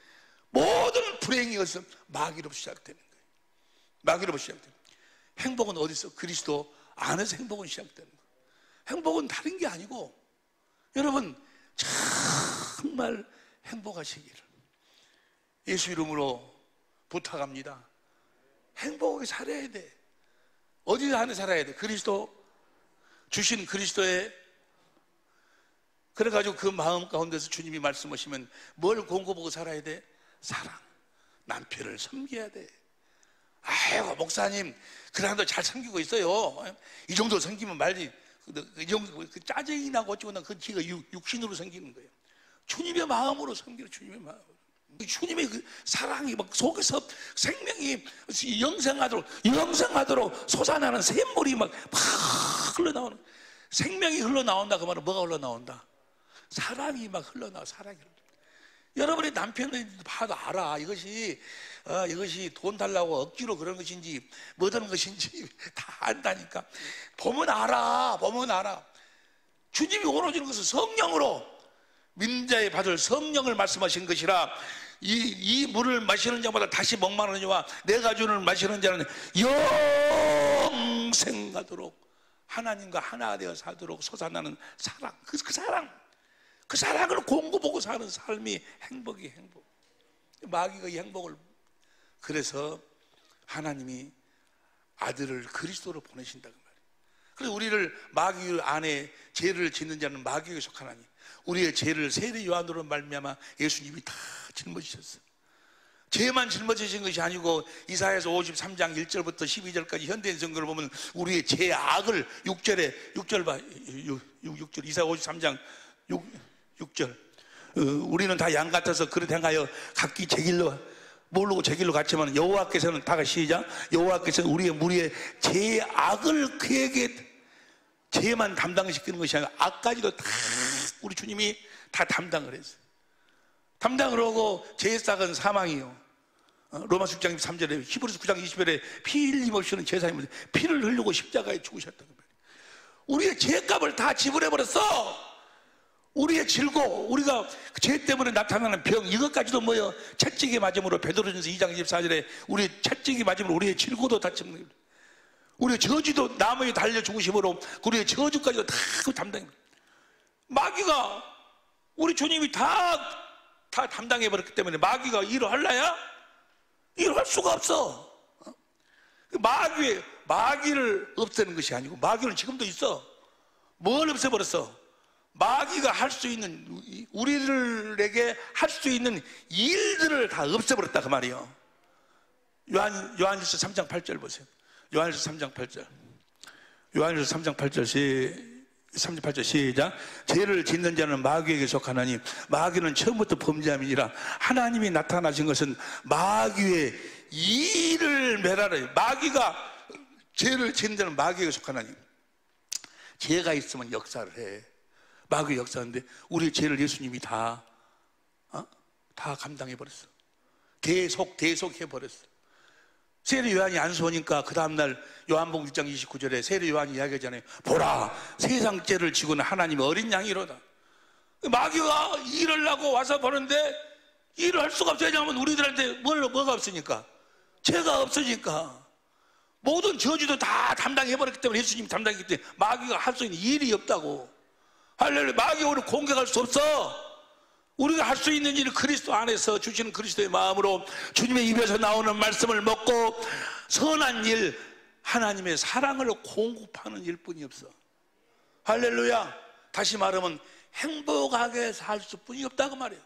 모든 불행이 어디서? 마귀로부터 시작되는 거예요. 마귀로부터 시작되는 거예요. 행복은 어디서? 그리스도 안에서 행복은 시작되는 거예요. 행복은 다른 게 아니고, 여러분 정말 행복하시기를 예수 이름으로 부탁합니다. 행복하게 살아야 돼. 어디 안에 살아야 돼? 그리스도 주신 그리스도의. 그래가지고 그 마음 가운데서 주님이 말씀하시면 뭘 공고보고 살아야 돼? 사랑. 남편을 섬겨야 돼. 아이고 목사님 그래도 잘 섬기고 있어요. 이 정도 섬기면 말지. 이 정도 그 짜증이 나고 어쩌고 그 기가 육신으로 섬기는 거예요. 주님의 마음으로 섬기는, 주님의 마음으로. 주님의 그 사랑이 막 속에서 생명이 영생하도록 솟아나는 샘물이 막 흘러나오는, 생명이 흘러나온다 그 말은 뭐가 흘러나온다? 사랑이 막 흘러나와. 사랑이 흘러나와. 여러분의 남편을 봐도 알아. 이것이 돈 달라고 억지로 그런 것인지 뭐든 것인지 다 안다니까. 보면 알아. 주님이 원하시는 것은 성령으로, 민자에 받을 성령을 말씀하신 것이라, 이 물을 마시는 자마다 다시 목마르는 자와 내가 주는 마시는 자는 영생하도록, 하나님과 하나 되어 살도록 솟아나는 사랑. 그 사랑을 공고보고 사는 삶이 행복. 마귀가 이 행복을, 그래서 하나님이 아들을 그리스도로 보내신다고 말이에요. 그래서 우리를 마귀 안에 죄를 짓는 자는 마귀에게 속하나니, 우리의 죄를 세례 요한으로 말미암아 예수님이 다 짊어지셨어요. 죄만 짊어지신 것이 아니고, 이사야서 53장 1절부터 12절까지 현대인 성경을 보면 우리의 죄악을 6절 봐. 6절 이사야 53장 6절. 우리는 다 양 같아서 그릇 행하여 각기 제 길로 모르고 제 길로 갔지만 여호와께서는, 다 같이 시작, 여호와께서는 우리의 무리의 죄악을 그에게, 죄만 담당시키는 것이 아니라 악까지도 다 우리 주님이 다 담당을 했어요. 담당을 하고 죄의 싹은 사망이요, 로마서 6장 3절에, 히브리서 9장 20절에 피 흘림 없이는 제사님을 피를 흘리고 십자가에 죽으셨다고 말이에요. 우리의 죄값을 다 지불해버렸어. 우리의 질고, 우리가 죄 때문에 나타나는 병, 이것까지도 뭐요? 채찍에 맞음으로, 베드로전서 2장 24절에 우리 채찍에 맞음으로 우리의 질고도 다 짚는 거예요. 우리의 저주도 나무에 달려 죽으심으로 우리의 저주까지도 다 담당합니다. 마귀가, 우리 주님이 다 담당해버렸기 때문에 마귀가 일을 할라야? 일을 할 수가 없어. 마귀를 없애는 것이 아니고, 마귀는 지금도 있어. 뭘 없애버렸어? 마귀가 할 수 있는, 우리들에게 할 수 있는 일들을 다 없애버렸다 그 말이에요. 요한일서 3장 8절 보세요. 요한일서 3장 8절. 요한일서 3장 8절 38절 시작. 죄를 짓는 자는 마귀에게 속하나니 마귀는 처음부터 범죄함이니라. 하나님이 나타나신 것은 마귀의 일을 멸하라. 마귀가, 죄를 짓는 자는 마귀에게 속하나니, 죄가 있으면 역사를 해. 마귀의 역사인데 우리의 죄를 예수님이 다 감당해버렸어. 대속 해버렸어. 세례 요한이 안수하니까 그 다음날 요한복음 1장 29절에 세례 요한이 이야기하잖아요. 보라, 세상 죄를 지고는 하나님의 어린 양이로다. 마귀가 일을 하고 와서 보는데 일을 할 수가 없어요. 왜냐하면 우리들한테 뭐가 없으니까, 죄가 없으니까. 모든 저주도 다 담당해버렸기 때문에, 예수님이 담당했기 때문에 마귀가 할 수 있는 일이 없다고. 할렐루야. 마귀가 우리를 공격할 수 없어. 우리가 할 수 있는 일은 그리스도 안에서 주시는 그리스도의 마음으로 주님의 입에서 나오는 말씀을 먹고 선한 일, 하나님의 사랑을 공급하는 일뿐이 없어. 할렐루야. 다시 말하면 행복하게 살 수뿐이 없다고 말이에요.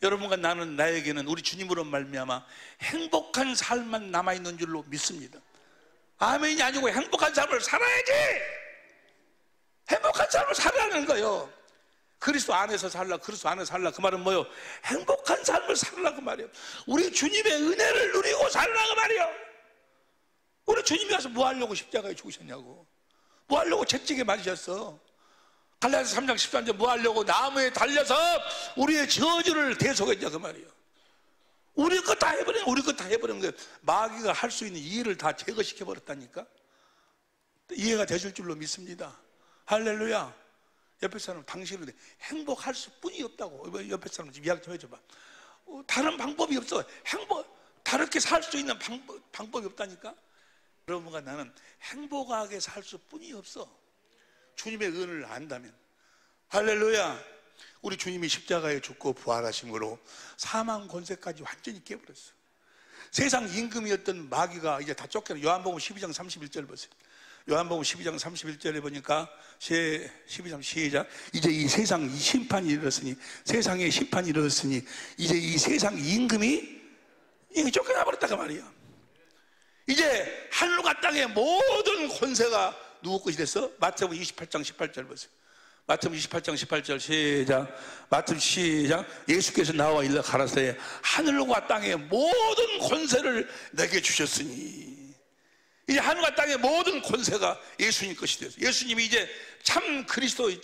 여러분과 나에게는 우리 주님으로 말미암아 행복한 삶만 남아있는 줄로 믿습니다. 아멘이 아니고 행복한 삶을 살아야지. 행복한 삶을 살아라는 거예요. 그리스도 안에서 살라, 그리스도 안에서 살라. 그 말은 뭐예요? 행복한 삶을 살라 그 말이에요. 우리 주님의 은혜를 누리고 살라 그 말이에요. 우리 주님이 와서 뭐 하려고 십자가에 죽으셨냐고. 뭐 하려고 채찍에 맞으셨어. 갈라디아서 3장 13절 뭐 하려고 나무에 달려서 우리의 저주를 대속했냐 그 말이에요. 우리 것 다 해버린 거예요. 마귀가 할 수 있는 일을 다 제거시켜버렸다니까. 이해가 되실 줄로 믿습니다. 할렐루야. 옆에 사람, 당신은 행복할 수뿐이 없다고. 옆에 사람 좀 이야기 좀 해줘봐. 다른 방법이 없어. 다르게 살 수 있는 방법이 없다니까. 여러분과 나는 행복하게 살 수뿐이 없어. 주님의 은혜를 안다면. 할렐루야. 우리 주님이 십자가에 죽고 부활하심으로 사망 권세까지 완전히 깨버렸어. 세상 임금이었던 마귀가 이제 다 쫓겨나. 요한복음 12장 31절 보세요. 요한복음 12장 31절에 보니까 12장 시작. 이제 이 세상 심판이 이르렀으니, 세상에 심판이 이르렀으니 이제 이 세상 임금이 쫓겨나 버렸다가 말이야. 이제 하늘과 땅의 모든 권세가 누구 것이 됐어? 마태복음 28장 18절 보세요. 마태복음 28장 18절 시작. 마태복음 시작. 예수께서 나와 일러 가라사대 하늘과 땅의 모든 권세를 내게 주셨으니. 이제 하늘과 땅의 모든 권세가 예수님 것이 되었어요. 예수님이 이제 참 그리스도의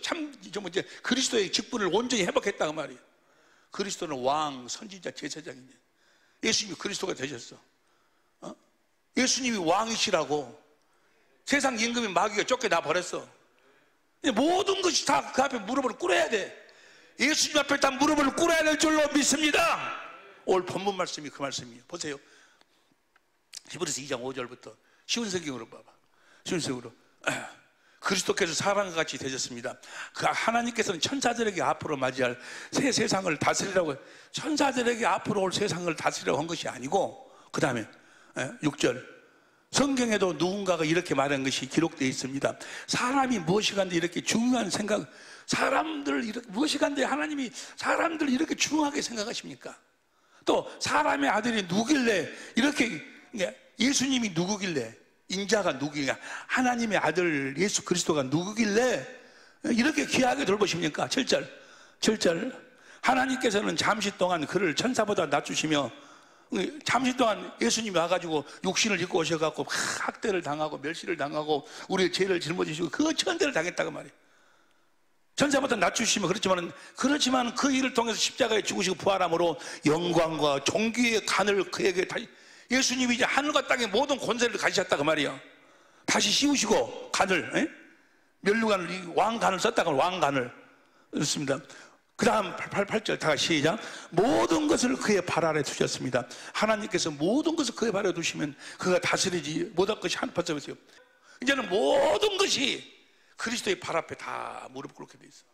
직분을 온전히 회복했다고 말이에요. 그리스도는 왕, 선지자, 제사장이냐. 예수님이 그리스도가 되셨어. 예수님이 왕이시라고. 세상 임금이 마귀가 쫓겨나 버렸어. 모든 것이 다 그 앞에 무릎을 꿇어야 돼. 예수님 앞에 다 무릎을 꿇어야 될 줄로 믿습니다. 오늘 본문 말씀이 그 말씀이에요. 보세요. 히브리서 2장 5절부터 쉬운 성경으로 봐봐. 쉬운 성경으로. 그리스도께서 사람과 같이 되셨습니다. 그 하나님께서는 천사들에게 앞으로 맞이할 새 세상을 다스리라고, 천사들에게 앞으로 올 세상을 다스리라고 한 것이 아니고, 그 다음에 6절 성경에도 누군가가 이렇게 말한 것이 기록되어 있습니다. 사람이 무엇이간데 이렇게 중요한 생각, 무엇이간데 하나님이 사람들을 이렇게 중요하게 생각하십니까? 또 사람의 아들이 누구길래 이렇게, 예수님이 누구길래, 인자가 누구냐, 하나님의 아들 예수 그리스도가 누구길래 이렇게 귀하게 돌보십니까? 7절 하나님께서는 잠시 동안 그를 천사보다 낮추시며 잠시 동안 예수님이 와가지고 육신을 입고 오셔갖고 학대를 당하고 멸시를 당하고 우리의 죄를 짊어지시고 그 천대를 당했다고 말이에요. 전사보다 낮추시면 그렇지만 그 일을 통해서 십자가에 죽으시고 부활함으로 영광과 존귀의 간을 그에게 예수님이 이제 하늘과 땅의 모든 권세를 가지셨다고 말이에요. 다시 씌우시고 간을, 면류관을, 왕간을 썼다고 왕간을 썼습니다. 그 다음 8절 다 시작. 모든 것을 그의 발 아래 두셨습니다. 하나님께서 모든 것을 그의 발 아래 두시면 그가 다스리지 못할 것이 한 벌써 보세요. 이제는 모든 것이 그리스도의 발 앞에 다 무릎 꿇게 돼 있어.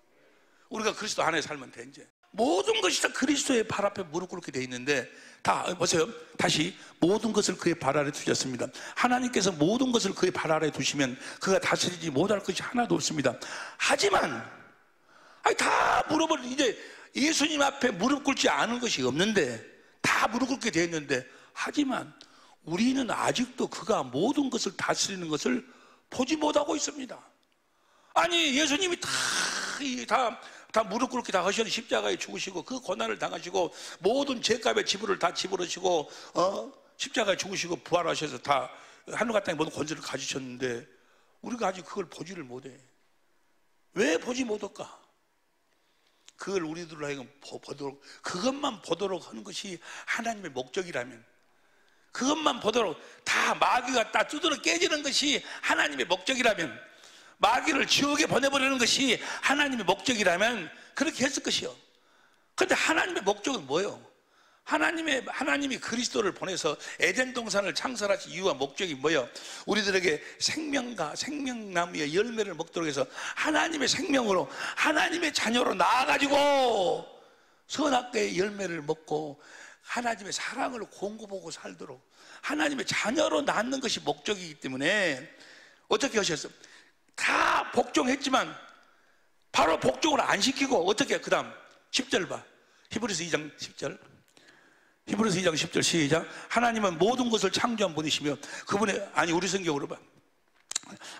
우리가 그리스도 안에 살면 돼. 이제 모든 것이 다 그리스도의 발 앞에 무릎 꿇게 돼 있는데, 다 보세요. 다시 모든 것을 그의 발 아래 두셨습니다. 하나님께서 모든 것을 그의 발 아래 두시면 그가 다스리지 못할 것이 하나도 없습니다. 하지만 다 무릎을, 이제 예수님 앞에 무릎 꿇지 않은 것이 없는데 다 무릎 꿇게 되어 있는데, 하지만 우리는 아직도 그가 모든 것을 다스리는 것을 보지 못하고 있습니다. 아니, 예수님이 다 무릎 꿇게 다 하셨는데 십자가에 죽으시고 그 고난을 당하시고 모든 죄값의 지불을 다 지불하시고 십자가에 죽으시고 부활하셔서 다 하늘과 땅의 모든 권세를 가지셨는데 우리가 아직 그걸 보지를 못해. 왜 보지 못할까? 그걸 우리들로 하여금 보도록, 그것만 보도록 하는 것이 하나님의 목적이라면, 그것만 보도록 다 마귀가 다 두드러 깨지는 것이 하나님의 목적이라면, 마귀를 지옥에 보내버리는 것이 하나님의 목적이라면 그렇게 했을 것이요. 그런데 하나님의 목적은 뭐예요? 하나님이 그리스도를 보내서 에덴 동산을 창설하신 이유와 목적이 뭐예요? 우리들에게 생명과 생명나무의 열매를 먹도록 해서 하나님의 생명으로, 하나님의 자녀로 나아가지고 선악과의 열매를 먹고 하나님의 사랑을 공급하고 살도록 하나님의 자녀로 낳는 것이 목적이기 때문에 어떻게 하셨어요? 다 복종했지만 바로 복종을 안 시키고 어떻게, 그 다음 10절 봐. 히브리서 2장 10절. 히브리서 2장 10절 시작. 하나님은 모든 것을 창조한 분이시며 그분의, 아니 우리 성경으로 봐.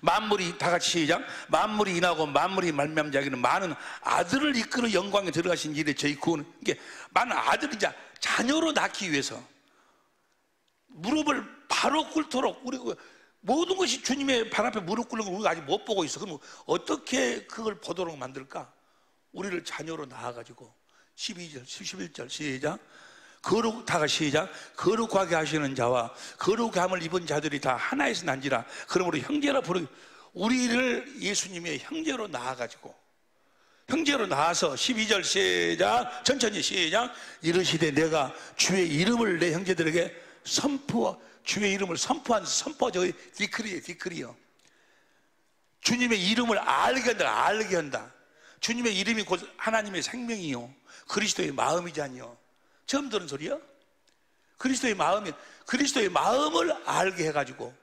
만물이, 다 같이 시작. 만물이 인하고 만물이 말미암은 자기는 많은 아들을 이끌어 영광에 들어가신 일에 저희 구원은, 이게 많은 아들을 이제 자녀로 낳기 위해서 무릎을 바로 꿇도록, 우리 모든 것이 주님의 발 앞에 무릎 꿇는 걸 우리가 아직 못 보고 있어. 그럼 어떻게 그걸 보도록 만들까? 우리를 자녀로 낳아가지고 12절 11절 시작. 다가 시작. 거룩하게 하시는 자와 거룩함을 입은 자들이 다 하나에서 난지라. 그러므로 형제라 부르, 우리를 예수님의 형제로 낳아가지고, 형제로 낳아서 12절 시작. 천천히 시작. 이르시되 내가 주의 이름을 내 형제들에게 주의 이름을 선포, 저기 디크리요. 주님의 이름을 알게 한다. 주님의 이름이 곧 하나님의 생명이요 그리스도의 마음이잖요. 처음 들은 소리요? 그리스도의 마음을 알게 해가지고,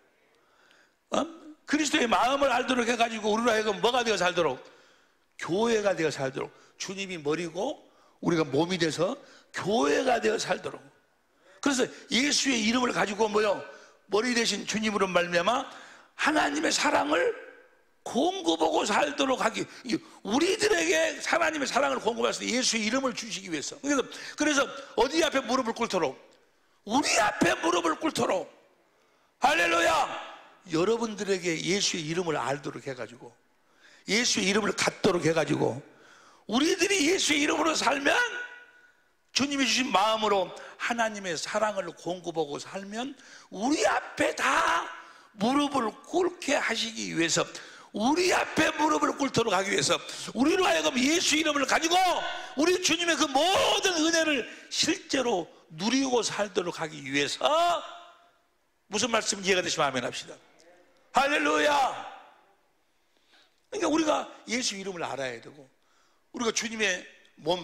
그리스도의 마음을 알도록 해가지고 우리로 하여금 뭐가 되어 살도록? 교회가 되어 살도록. 주님이 머리고 우리가 몸이 돼서 교회가 되어 살도록. 그래서 예수의 이름을 가지고 뭐요? 머리 대신 주님으로 말미암아 하나님의 사랑을 공급하고 살도록 하기, 우리들에게 하나님의 사랑을 공급할 수 있는 예수의 이름을 주시기 위해서. 그래서 어디 앞에 무릎을 꿇도록? 우리 앞에 무릎을 꿇도록. 할렐루야! 여러분들에게 예수의 이름을 알도록 해가지고, 예수의 이름을 갖도록 해가지고, 우리들이 예수의 이름으로 살면, 주님이 주신 마음으로 하나님의 사랑을 공급하고 살면 우리 앞에 다 무릎을 꿇게 하시기 위해서, 우리 앞에 무릎을 꿇도록 하기 위해서, 우리로 하여금 예수 이름을 가지고 우리 주님의 그 모든 은혜를 실제로 누리고 살도록 하기 위해서, 무슨 말씀 이해가 되시면 아멘 합시다. 할렐루야! 그러니까 우리가 예수 이름을 알아야 되고, 우리가 주님의 몸,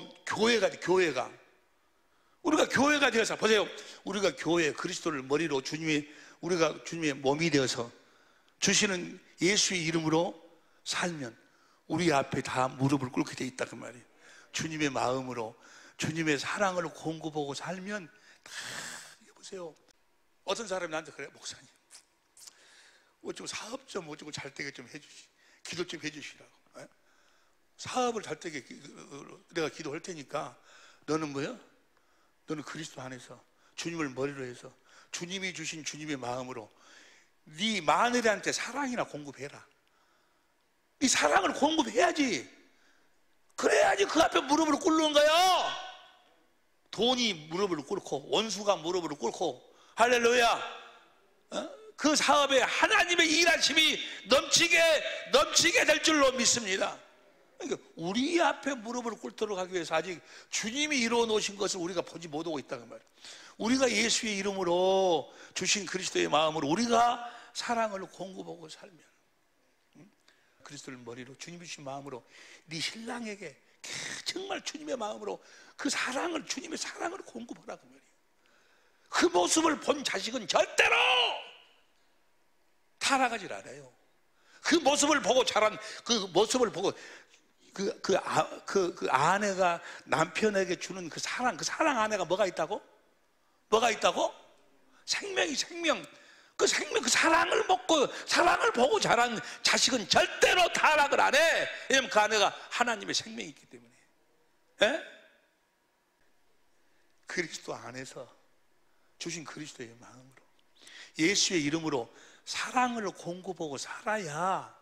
우리가 교회가 되어서, 보세요. 우리가 교회, 그리스도를 머리로 우리가 주님의 몸이 되어서 주시는 예수의 이름으로 살면 우리 앞에 다 무릎을 꿇게 돼 있다 그 말이에요. 주님의 마음으로 주님의 사랑을 공급하고 살면 다, 보세요. 어떤 사람이 나한테 그래, 목사님 어쩌고 사업 좀 어쩌고 잘 되게 좀 해주시, 기도 좀 해주시라고. 사업을 잘 되게 내가 기도할 테니까 너는 뭐야? 너는 그리스도 안에서 주님을 머리로 해서 주님이 주신 주님의 마음으로 네 마누라한테 사랑이나 공급해라. 네 사랑을 공급해야지. 그래야지 그 앞에 무릎을 꿇는 거야. 돈이 무릎을 꿇고 원수가 무릎을 꿇고, 할렐루야. 그 사업에 하나님의 일하심이 넘치게 될 줄로 믿습니다. 그러니까 우리 앞에 무릎을 꿇도록 하기 위해서 아직 주님이 이루어 놓으신 것을 우리가 보지 못하고 있다는 말이에요. 우리가 예수의 이름으로 주신 그리스도의 마음으로 우리가 사랑을 공급하고 살면, 그리스도를 머리로 주님이 주신 마음으로 네 신랑에게 정말 주님의 마음으로 그 사랑을, 주님의 사랑을 공급하라고 말이에요. 그 모습을 본 자식은 절대로 타락하질 않아요. 그 모습을 보고 자란, 그 모습을 보고 그 아내가 남편에게 주는 그 사랑 안에가 뭐가 있다고? 뭐가 있다고? 생명이 생명. 그 사랑을 먹고 사랑을 보고 자란 자식은 절대로 타락을 안 해. 왜냐면 그 아내가 하나님의 생명이 있기 때문에. 에? 그리스도 안에서 주신 그리스도의 마음으로 예수의 이름으로 사랑을 공급하고 살아야,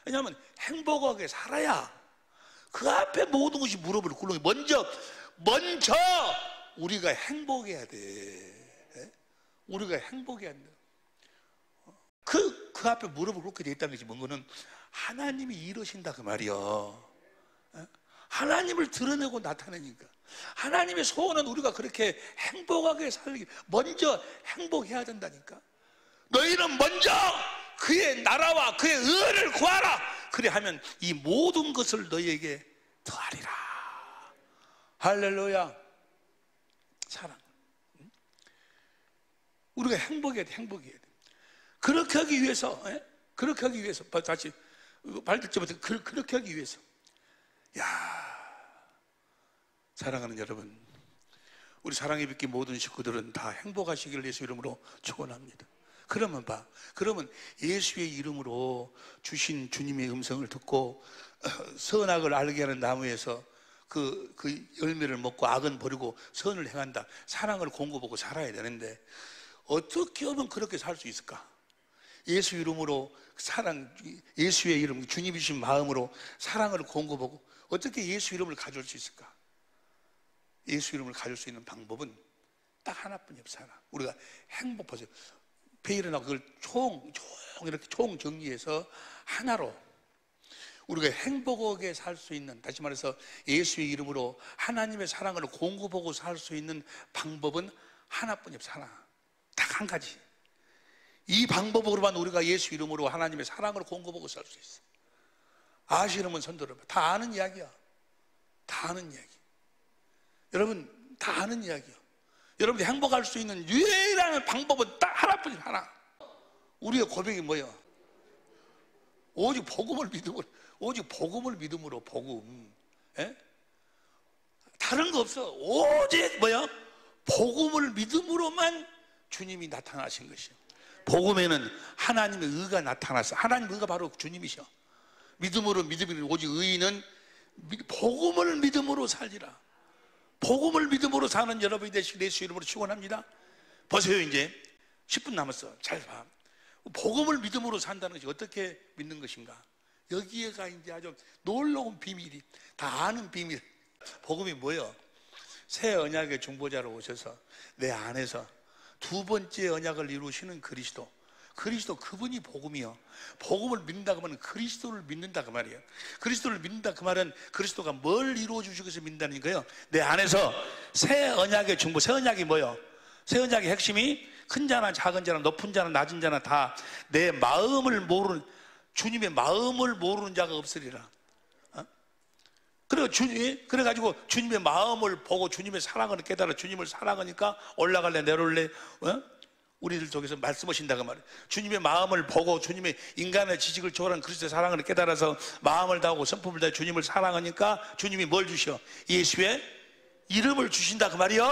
왜냐하면 행복하게 살아야 그 앞에 모든 것이 무릎을 꿇는, 먼저 우리가 행복해야 돼. 우리가 행복해야 한다. 그 앞에 무릎을 꿇게 돼 있다는 것이 뭔가는 하나님이 이루신다 그 말이요. 하나님을 드러내고 나타내니까. 하나님의 소원은 우리가 그렇게 행복하게 살기, 먼저 행복해야 된다니까. 너희는 먼저 그의 나라와 그의 의를 구하라. 그래 하면 이 모든 것을 너희에게 더하리라. 할렐루야. 사랑. 우리가 행복해야 돼. 행복해야 돼. 그렇게 하기 위해서, 다시 발들지부터 그렇게 하기 위해서, 사랑하는 여러분, 우리 사랑의 빗기 모든 식구들은 다 행복하시기를 예수 이름으로 축원합니다. 그러면 예수의 이름으로 주신 주님의 음성을 듣고 선악을 알게 하는 나무에서 그 열매를 먹고 악은 버리고 선을 행한다. 사랑을 공급하고 살아야 되는데 어떻게 하면 그렇게 살 수 있을까? 예수 이름으로 예수의 이름, 주님이 주신 마음으로 사랑을 공급하고 어떻게 예수 이름을 가질 수 있을까? 예수 이름을 가질 수 있는 방법은 딱 하나뿐이 없어. 우리가 행복하세요. 베일이나 그걸 이렇게 총 정리해서 하나로 우리가 행복하게 살 수 있는, 다시 말해서 예수의 이름으로 하나님의 사랑을 공급하고 살 수 있는 방법은 하나뿐이 없어. 딱 한 가지. 이 방법으로만 우리가 예수 이름으로 하나님의 사랑을 공급하고 살 수 있어. 아시려면 손 들어봐. 다 아는 이야기야. 다 아는 이야기. 여러분, 다 아는 이야기야. 여러분이 행복할 수 있는 유일한 방법은 딱 하나뿐이야. 하나. 우리의 고백이 뭐야? 오직 복음을 믿음으로 복음. 에? 다른 거 없어. 오직 뭐야? 복음을 믿음으로만 주님이 나타나신 것이요. 복음에는 하나님의 의가 나타났어. 하나님의 의가 바로 주님이셔. 믿음으로 오직 의인은 복음을 믿음으로 살리라. 복음을 믿음으로 사는 여러분이 되시길 예수 이름으로 축원합니다. 보세요. 이제 10분 남았어. 잘 봐. 복음을 믿음으로 산다는 것이 어떻게 믿는 것인가? 여기에가 이제 아주 놀라운 비밀이, 다 아는 비밀. 복음이 뭐예요? 새 언약의 중보자로 오셔서 내 안에서 두 번째 언약을 이루시는 그리스도 그분이 복음이요. 복음을 믿는다 그 말은 그리스도를 믿는다 그 말이에요. 그리스도를 믿는다 그 말은 그리스도가 뭘 이루어 주시기 위해서 믿는다는 거예요. 내 안에서 새 언약의 중보. 새 언약이 뭐예요? 새 언약의 핵심이 큰 자나 작은 자나 높은 자나 낮은 자나 다 내 마음을 모르는, 주님의 마음을 모르는 자가 없으리라. 그래가지고 주님의 마음을 보고 주님의 사랑을 깨달아 주님을 사랑하니까 올라갈래 내려올래, 우리들 속에서 말씀하신다고 말이에요. 주님의 마음을 보고 주님의 인간의 지식을 초월한 그리스도의 사랑을 깨달아서 마음을 다하고 성품을 다해 주님을 사랑하니까 주님이 뭘 주셔? 예수의 이름을 주신다 그 말이요.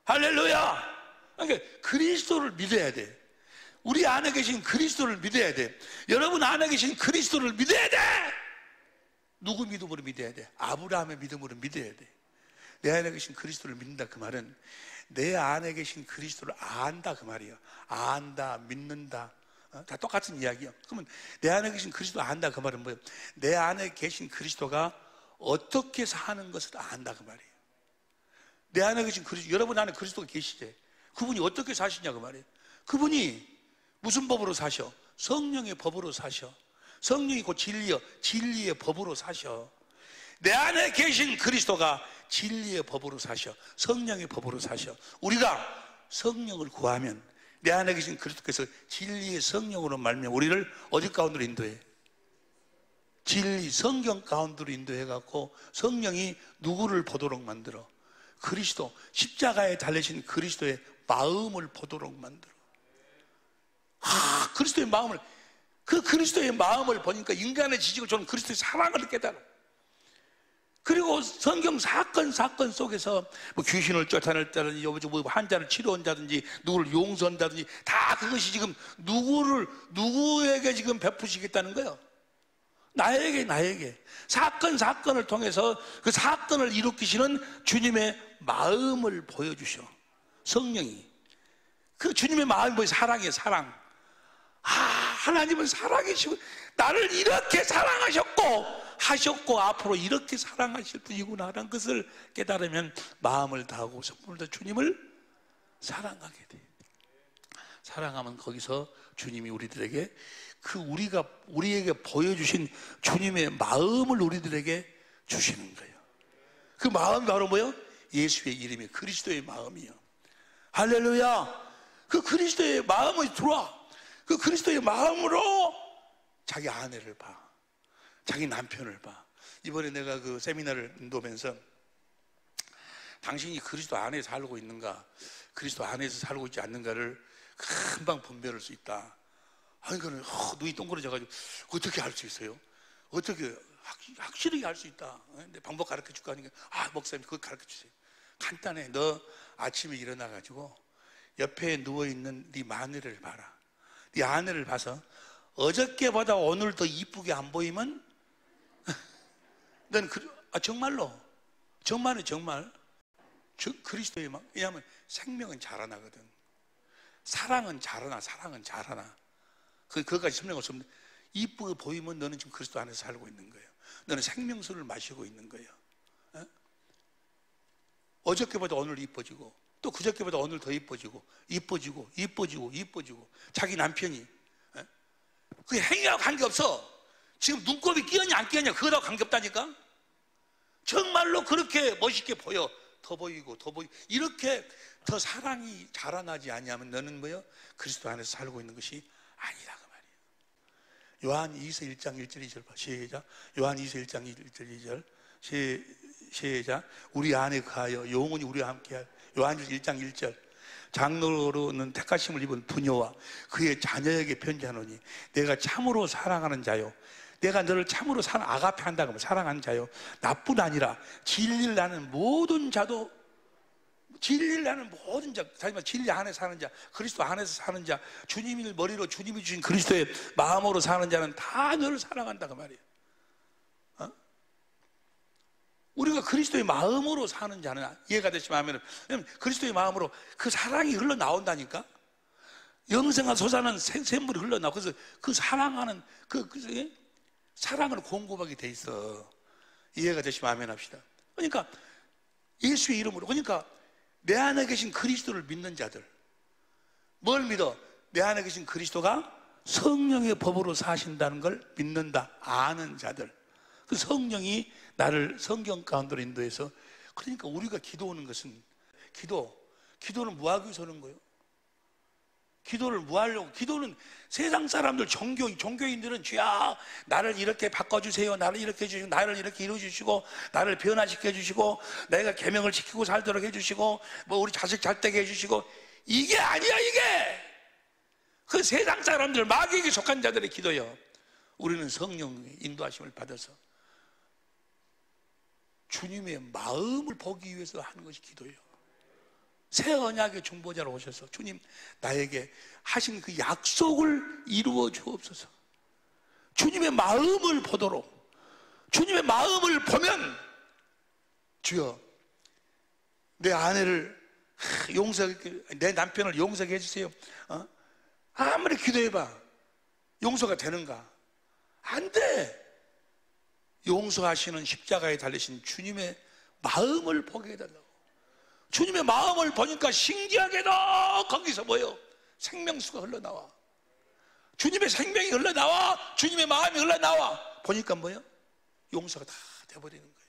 할렐루야. 그러니까 그리스도를 믿어야 돼. 우리 안에 계신 그리스도를 믿어야 돼. 여러분 안에 계신 그리스도를 믿어야 돼. 누구 믿음으로 믿어야 돼? 아브라함의 믿음으로 믿어야 돼. 내 안에 계신 그리스도를 믿는다 그 말은 내 안에 계신 그리스도를 안다 그 말이에요. 안다, 믿는다, 다 똑같은 이야기야. 그러면 내 안에 계신 그리스도를 안다 그 말은 뭐예요? 내 안에 계신 그리스도가 어떻게 사는 것을 안다 그 말이에요. 내 안에 계신 그리스도, 여러분 안에 그리스도가 계시지. 그분이 어떻게 사시냐 그 말이에요. 그분이 무슨 법으로 사셔? 성령의 법으로 사셔. 성령이 곧 진리여, 진리의 법으로 사셔. 내 안에 계신 그리스도가 진리의 법으로 사셔. 성령의 법으로 사셔. 우리가 성령을 구하면 내 안에 계신 그리스도께서 진리의 성령으로 말미암아 우리를 어디 가운데로 인도해? 진리, 성경 가운데로 인도해갖고 성령이 누구를 보도록 만들어? 그리스도, 십자가에 달리신 그리스도의 마음을 보도록 만들어. 그리스도의 마음을, 그 그리스도의 마음을 보니까 인간의 지식을 저는 그리스도의 사랑을 깨달아. 그리고 성경 사건 속에서 뭐 귀신을 쫓아냈다든지 뭐 환자를 치료한다든지 누구를 용서한다든지 다 그것이 지금 누구에게 지금 베푸시겠다는 거예요. 나에게 사건을 통해서 그 사건을 일으키시는 주님의 마음을 보여주셔. 성령이 그 주님의 마음이 뭐예요? 사랑이에요. 사랑. 하나님은 사랑이시고 나를 이렇게 사랑하셨고 앞으로 이렇게 사랑하실 분이구나라는 것을 깨달으면 마음을 다하고 선물을 다 주님을 사랑하게 돼. 사랑하면 거기서 주님이 우리들에게 우리에게 보여주신 주님의 마음을 우리들에게 주시는 거예요. 그 마음이 바로 뭐예요? 예수의 이름이 그리스도의 마음이요. 할렐루야. 그 그리스도의 마음이 들어와. 그 그리스도의 마음으로 자기 아내를 봐. 자기 남편을 봐. 이번에 내가 그 세미나를 인도하면서 당신이 그리스도 안에 살고 있는가, 그리스도 안에서 살고 있지 않는가를 금방 분별할 수 있다. 아니, 그는 눈이 동그래져가지고 어떻게 알 수 있어요? 어떻게 확실하게 알 수 있다. 근데 방법 가르쳐 줄까 하니까 목사님 그거 가르쳐 주세요. 간단해. 너 아침에 일어나가지고 옆에 누워있는 네 마누라를 봐라. 네 아내를 봐서 어저께보다 오늘 더 이쁘게 안 보이면 넌 정말로 정말 그리스도의 마음. 왜냐하면 생명은 자라나거든. 사랑은 자라나. 그것까지 설명할 수 없는데 이쁘게 보이면 너는 지금 그리스도 안에서 살고 있는 거예요. 너는 생명수를 마시고 있는 거예요. 어저께보다 오늘 이뻐지고 또 그저께보다 오늘 더 이뻐지고 자기 남편이 그게 행위하고 관계없어. 지금 눈곱이 끼었냐 안 끼었냐 그거하고 관계없다니까. 정말로 그렇게 멋있게 보여. 더 보이고 이렇게 더 사랑이 자라나지 않냐면 너는 뭐요? 그리스도 안에서 살고 있는 것이 아니다 그 말이에요. 요한 2서 1장 1절 2절 봐. 시작. 요한 2서 1장 1절 2절 시작. 우리 안에 거하여 영원히 우리와 함께할. 요한 1장 1절. 장로로는 택하심을 입은 부녀와 그의 자녀에게 편지하노니 내가 참으로 사랑하는 자요. 내가 너를 참으로 아가페 한다고 하면 사랑하는 자요. 나뿐 아니라 진리를 아는 모든 자도, 진리를 아는 모든 자, 다시말 진리 안에 사는 자, 그리스도 안에서 사는 자, 주님을 머리로 주님이 주신 그리스도의 마음으로 사는 자는 다 너를 사랑한다 그 말이에요. 우리가 그리스도의 마음으로 사는 자는 이해가 되시면 하면 그리스도의 마음으로 그 사랑이 흘러나온다니까. 영생한 솟아나는 샘물이 흘러나오고 그래서 그 사랑하는 사랑을 공급하게 돼 있어. 이해가 되시면 아멘 합시다. 그러니까 예수의 이름으로, 그러니까 내 안에 계신 그리스도를 믿는 자들, 뭘 믿어? 내 안에 계신 그리스도가 성령의 법으로 사신다는 걸 믿는다, 아는 자들. 그 성령이 나를 성경 가운데로 인도해서, 그러니까 우리가 기도하는 것은 기도는 뭐 하기 위해서 하는 거예요? 기도를 뭐 하려고? 기도는 세상 사람들, 종교인들은 주야 나를 이렇게 바꿔주세요, 나를 이렇게 해주시고, 나를 이렇게 이루어주시고, 나를 변화시켜 주시고, 내가 계명을 지키고 살도록 해주시고, 뭐 우리 자식 잘 되게 해주시고. 이게 아니야. 이게 그 세상 사람들, 마귀에게 속한 자들의 기도예요. 우리는 성령의 인도하심을 받아서 주님의 마음을 보기 위해서 하는 것이 기도예요. 새 언약의 중보자로 오셔서 주님 나에게 하신 그 약속을 이루어 주옵소서. 주님의 마음을 보도록, 주님의 마음을 보면 주여 내 아내를 내 남편을 용서해 주세요. 아무리 기도해봐 용서가 되는가? 안 돼. 용서하시는 십자가에 달리신 주님의 마음을 보게 해달라고. 주님의 마음을 보니까 신기하게도 거기서 뭐요? 생명수가 흘러나와. 주님의 생명이 흘러나와. 주님의 마음이 흘러나와. 보니까 뭐요? 용서가 다 돼버리는 거예요.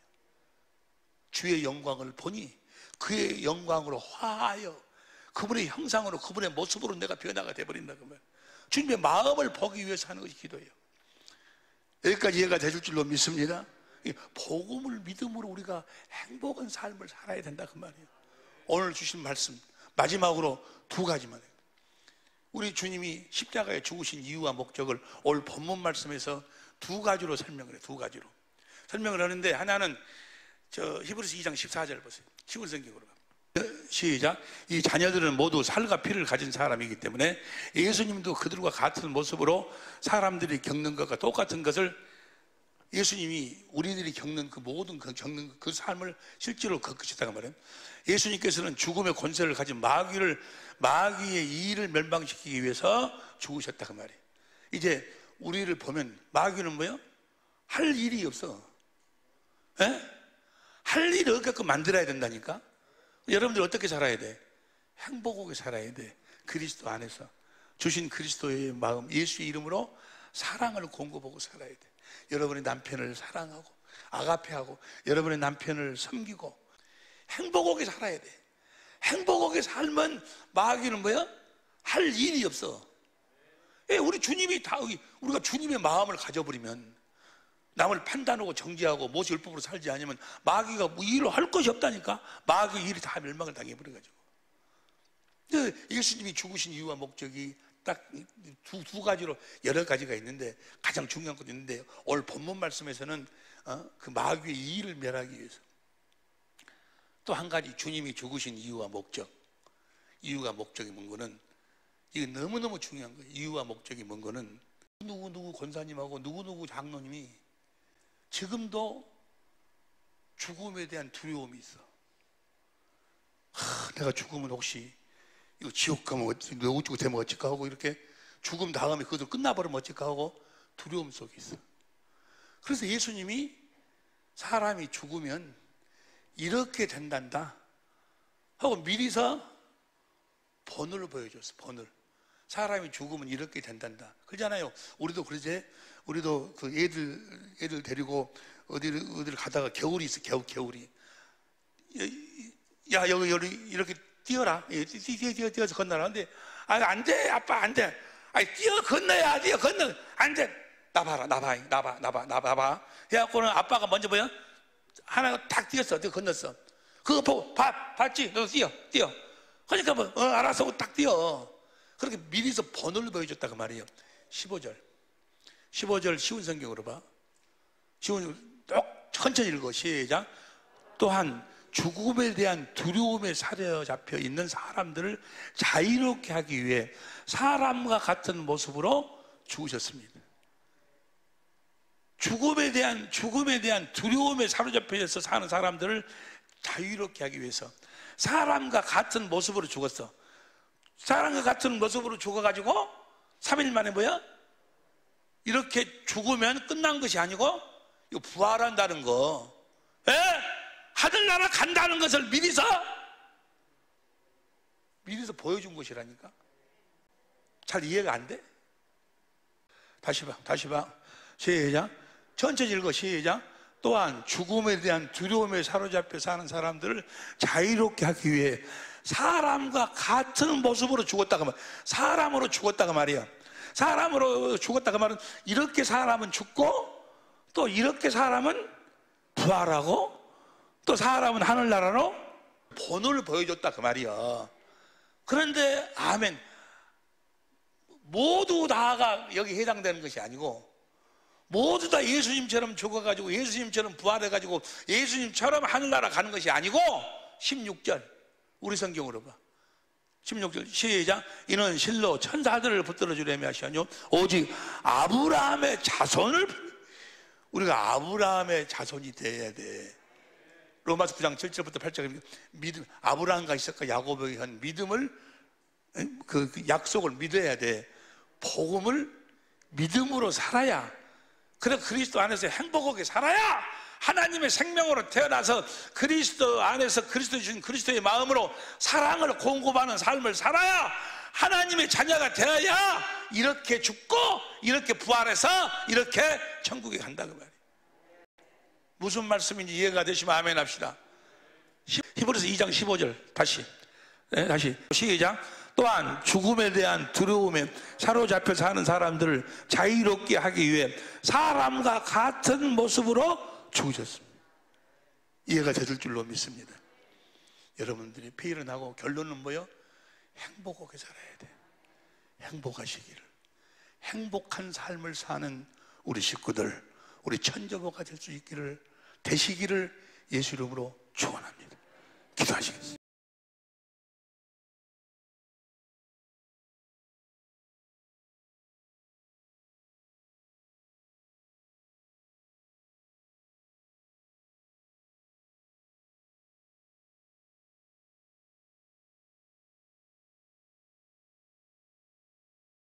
주의 영광을 보니 그의 영광으로 화하여 그분의 형상으로 그분의 모습으로 내가 변화가 돼버린다 그 말. 주님의 마음을 보기 위해서 하는 것이 기도예요. 여기까지 이해가 되실 줄로 믿습니다. 복음을 믿음으로 우리가 행복한 삶을 살아야 된다 그 말이에요. 오늘 주신 말씀 마지막으로 두 가지만 해요. 우리 주님이 십자가에 죽으신 이유와 목적을 오늘 본문 말씀에서 두 가지로 설명을 해요. 두 가지로 설명을 하는데, 하나는 히브리서 2장 14절 보세요. 시골 성경으로 시작. 이 자녀들은 모두 살과 피를 가진 사람이기 때문에 예수님도 그들과 같은 모습으로 사람들이 겪는 것과 똑같은 것을 예수님이 우리들이 겪는 그 모든 겪는 그 삶을 실제로 겪으셨다고 말해요. 예수님께서는 죽음의 권세를 가진 마귀의 일을 멸망시키기 위해서 죽으셨다고 말이에요. 이제 우리를 보면 마귀는 뭐예요? 할 일이 없어. 할 일을 없게끔 만들어야 된다니까. 여러분들 어떻게 살아야 돼? 행복하게 살아야 돼. 그리스도 안에서 주신 그리스도의 마음, 예수의 이름으로 사랑을 공급하고 살아야 돼. 여러분의 남편을 사랑하고 아가페하고 여러분의 남편을 섬기고 행복하게 살아야 돼. 행복하게 살면 마귀는 뭐야? 할 일이 없어. 우리 주님이 우리가 주님의 마음을 가져버리면, 남을 판단하고 정죄하고 모세 율법으로 살지 않으면 마귀가 뭐 일을 할 것이 없다니까. 마귀 일이 다 멸망을 당해버려가지고. 예수님이 죽으신 이유와 목적이 딱 두 가지로 여러 가지가 있는데, 가장 중요한 것도 있는데 오늘 본문 말씀에서는 그 마귀의 일을 멸하기 위해서. 또 한 가지, 주님이 죽으신 이유와 목적. 이유가 목적이 뭔 거는, 이거 너무너무 중요한 거예요. 이유와 목적이 뭔 거는, 누구 권사님하고 누구 장로님이 지금도 죽음에 대한 두려움이 있어. 내가 죽으면 혹시 이거 지옥 가면 어쩌고 되면 어쩔까 하고, 이렇게 죽음 다음에 그것도 끝나버리면 어쩔까 하고 두려움 속에 있어. 그래서 예수님이 사람이 죽으면 이렇게 된단다 하고 미리서 번호를 보여줬어. 번호를. 사람이 죽으면 이렇게 된단다. 그러잖아요. 우리도 그러지. 우리도 그 애들 데리고 어디를 가다가 겨울이 있어. 겨울이. 야, 여기 이렇게 뛰어라. 뛰어서 건너라. 근데 안 돼. 아빠 안 돼. 뛰어 건너야 돼. 건너. 안 돼. 나봐. 해갖고는 아빠가 먼저 뭐야? 하나 딱 뛰었어. 건넜어. 그거 보고 봤지? 너 뛰어. 그러니까 뭐 알아서 딱 뛰어. 그렇게 미리서 번호를 보여줬다 그 말이에요. 15절 쉬운 성경으로 봐. 천천히 읽어. 시작. 또한 죽음에 대한 두려움에 사로잡혀 있는 사람들을 자유롭게 하기 위해 사람과 같은 모습으로 죽으셨습니다. 죽음에 대한 두려움에 사로잡혀서 사는 사람들을 자유롭게 하기 위해서 사람과 같은 모습으로 죽었어. 사람과 같은 모습으로 죽어가지고 3일 만에 뭐야? 이렇게 죽으면 끝난 것이 아니고 이거 부활한다는 거, 하늘나라 간다는 것을 미리서 보여준 것이라니까. 잘 이해가 안 돼? 다시 봐. 시작. 천천히 읽어. 시작. 또한 죽음에 대한 두려움에 사로잡혀 사는 사람들을 자유롭게 하기 위해 사람과 같은 모습으로 죽었다가 사람으로 죽었다가 말이야. 사람으로 죽었다가 말은 이렇게 사람은 죽고 또 이렇게 사람은 부활하고 또 사람은 하늘나라로 본을 보여줬다 그 말이야. 그런데 아멘, 모두 다가 여기 해당되는 것이 아니고 모두 다 예수님처럼 죽어가지고 예수님처럼 부활해가지고 예수님처럼 하늘나라 가는 것이 아니고 16절 우리 성경으로 봐. 16절 시작. 이는 실로 천사들을 붙들어 주려며 하시오니 오직 아브라함의 자손을, 우리가 아브라함의 자손이 돼야 돼. 로마서 9장 7절부터 8절입니다. 믿음, 아브라함과 이삭과 야곱에게 한 믿음을, 그 약속을 믿어야 돼. 복음을 믿음으로 살아야, 그래 그리스도 안에서 행복하게 살아야 하나님의 생명으로 태어나서 그리스도 안에서 그리스도 주신 그리스도의 마음으로 사랑을 공급하는 삶을 살아야 하나님의 자녀가 되어야 이렇게 죽고 이렇게 부활해서 이렇게 천국에 간다 그 말이에요. 무슨 말씀인지 이해가 되시면 아멘 합시다. 히브리서 2장 15절 다시 시작. 또한 죽음에 대한 두려움에 사로잡혀 사는 사람들을 자유롭게 하기 위해 사람과 같은 모습으로 죽으셨습니다. 이해가 되실 줄로 믿습니다. 여러분들이 회의를 하고 결론은 뭐예요? 행복하게 살아야 돼. 행복하시기를, 행복한 삶을 사는 우리 식구들, 우리 천조부가 될 수 있기를, 되시기를 예수 이름으로 축원합니다. 기도하시겠습니다.